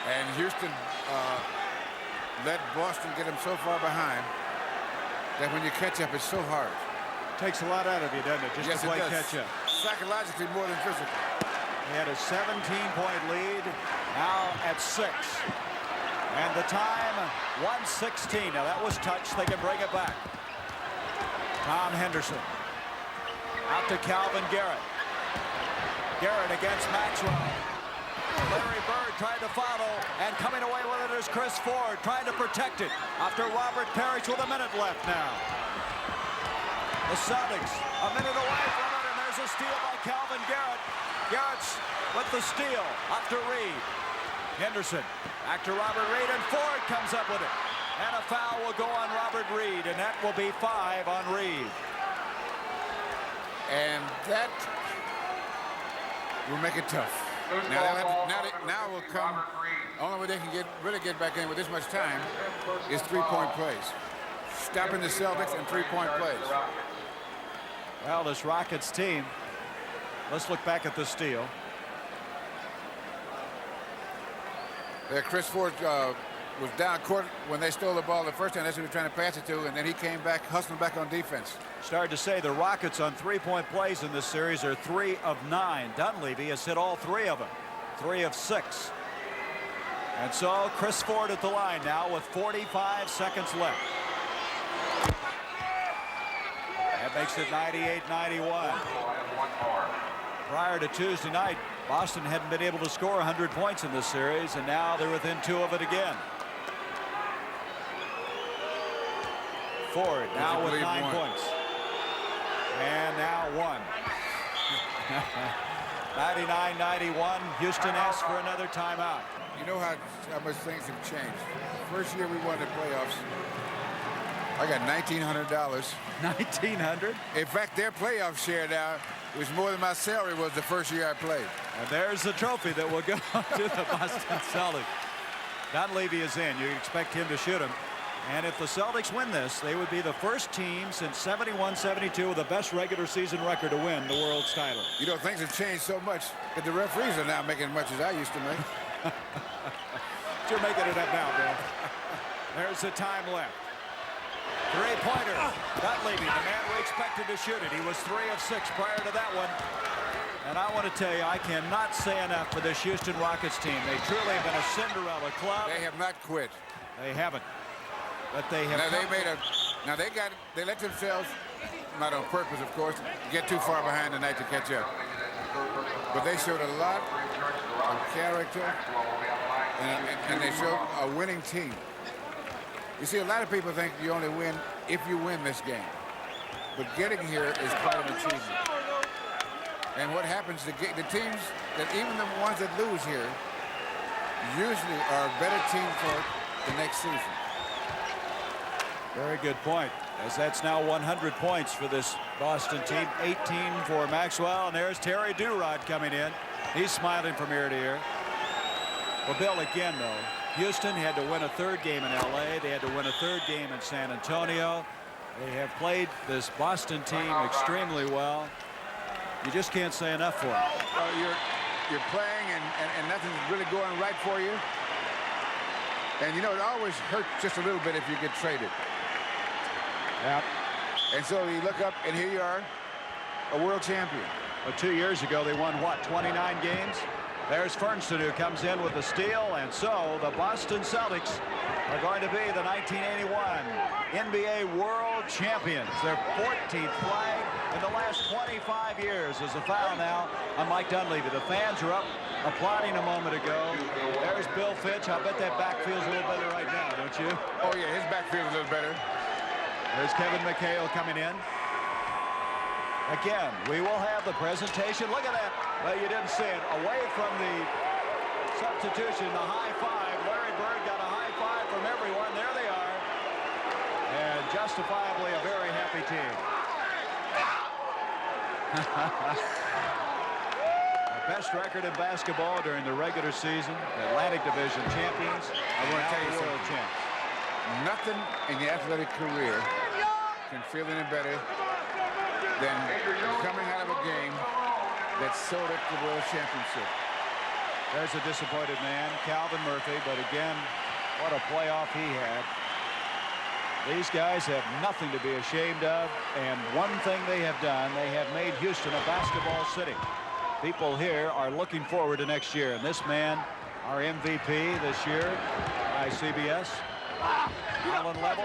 And Houston let Boston get them so far behind that when you catch up, it's so hard. Takes a lot out of you, doesn't it? Just to play catch up. Psychologically more than physically. He had a 17-point lead, now at 6. And the time, 1:16. Now that was touched. They can bring it back. Tom Henderson. Out to Calvin Garrett. Garrett against Maxwell. Larry Bird tried to follow, and coming away with it is Chris Ford, trying to protect it after Robert Parrish with a minute left now. The Celtics a minute away from it, and there's a steal by Calvin Garrett. Garrett's with the steal after Reed. Henderson back to Robert Reed, and Ford comes up with it. And a foul will go on Robert Reed, and that will be 5 on Reed. And that will make it tough. Now will come. Only way they can really get back in with this much time is 3-point plays. Stopping the Celtics and 3-point plays. Well, this Rockets team, let's look back at the steal. Chris Ford was down court when they stole the ball the first time. That's who he was trying to pass it to, and then he came back, hustling back on defense. Started to say the Rockets on 3-point plays in this series are 3 of 9. Dunleavy has hit all 3 of them, 3 of 6. And so Chris Ford at the line now with 45 seconds left. That makes it 98-91. Prior to Tuesday night, Boston hadn't been able to score 100 points in this series, and now they're within 2 of it again. Ford now with 9 points. And now 1. 99-91. Houston asks for another timeout. You know how much things have changed. First year we won the playoffs, I got $1,900. $1,900? In fact, their playoff share now was more than my salary was the first year I played. And there's the trophy that will go to the Boston Celtics. Dunleavy is in. You expect him to shoot him. And if the Celtics win this, they would be the first team since 71-72 with the best regular season record to win the world's title. You know, things have changed so much that the referees are now making as much as I used to make. You're making it up now, Bill. There's the time left. 3-pointer. Dunleavy, the man we expected to shoot it. He was 3 of 6 prior to that one. And I want to tell you, I cannot say enough for this Houston Rockets team. They truly have been a Cinderella club. They have not quit. They haven't. But they have. They let themselves, not on purpose, of course, get too far behind tonight to catch up. But they showed a lot of character, and they showed a winning team. You see, a lot of people think you only win if you win this game. But getting here is quite an achievement. And what happens, the teams, that even the ones that lose here, usually are a better team for the next season. Very good point. as that's now 100 points for this Boston team. 18 for Maxwell, and there's Terry Durod coming in. He's smiling from ear to ear. Well, Bill, again, though, Houston had to win a third game in L.A. They had to win a third game in San Antonio. They have played this Boston team extremely well. You just can't say enough for them. You're playing and nothing's really going right for you. And, you know, it always hurts just a little bit if you get traded. Yep. And so you look up, and here you are, a world champion. But 2 years ago, they won, what, 29 games? There's Fernston, who comes in with the steal, and so the Boston Celtics are going to be the 1981 NBA World Champions. Their 14th flag in the last 25 years. There's a foul now on Mike Dunleavy. The fans are up applauding a moment ago. There's Bill Fitch. I bet that back feels a little better right now, don't you? Oh, yeah, his back feels a little better. There's Kevin McHale coming in. Again, we will have the presentation. Look at that. Well, you didn't see it. Away from the substitution, the high five. Larry Bird got a high five from everyone. There they are. And justifiably a very happy team. The best record in basketball during the regular season. Atlantic Division champions. I want to tell you world something. champs. Nothing in your athletic career can feel any better than coming out of a game that sold up the world championship. There's a disappointed man, Calvin Murphy, but again, what a playoff he had. These guys have nothing to be ashamed of, and one thing they have done, they have made Houston a basketball city. People here are looking forward to next year, and this man, our MVP this year by CBS, Allen level.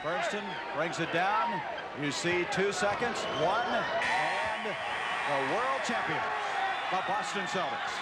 Fernston brings it down. You see 2 seconds, 1, and the world champions, the Boston Celtics.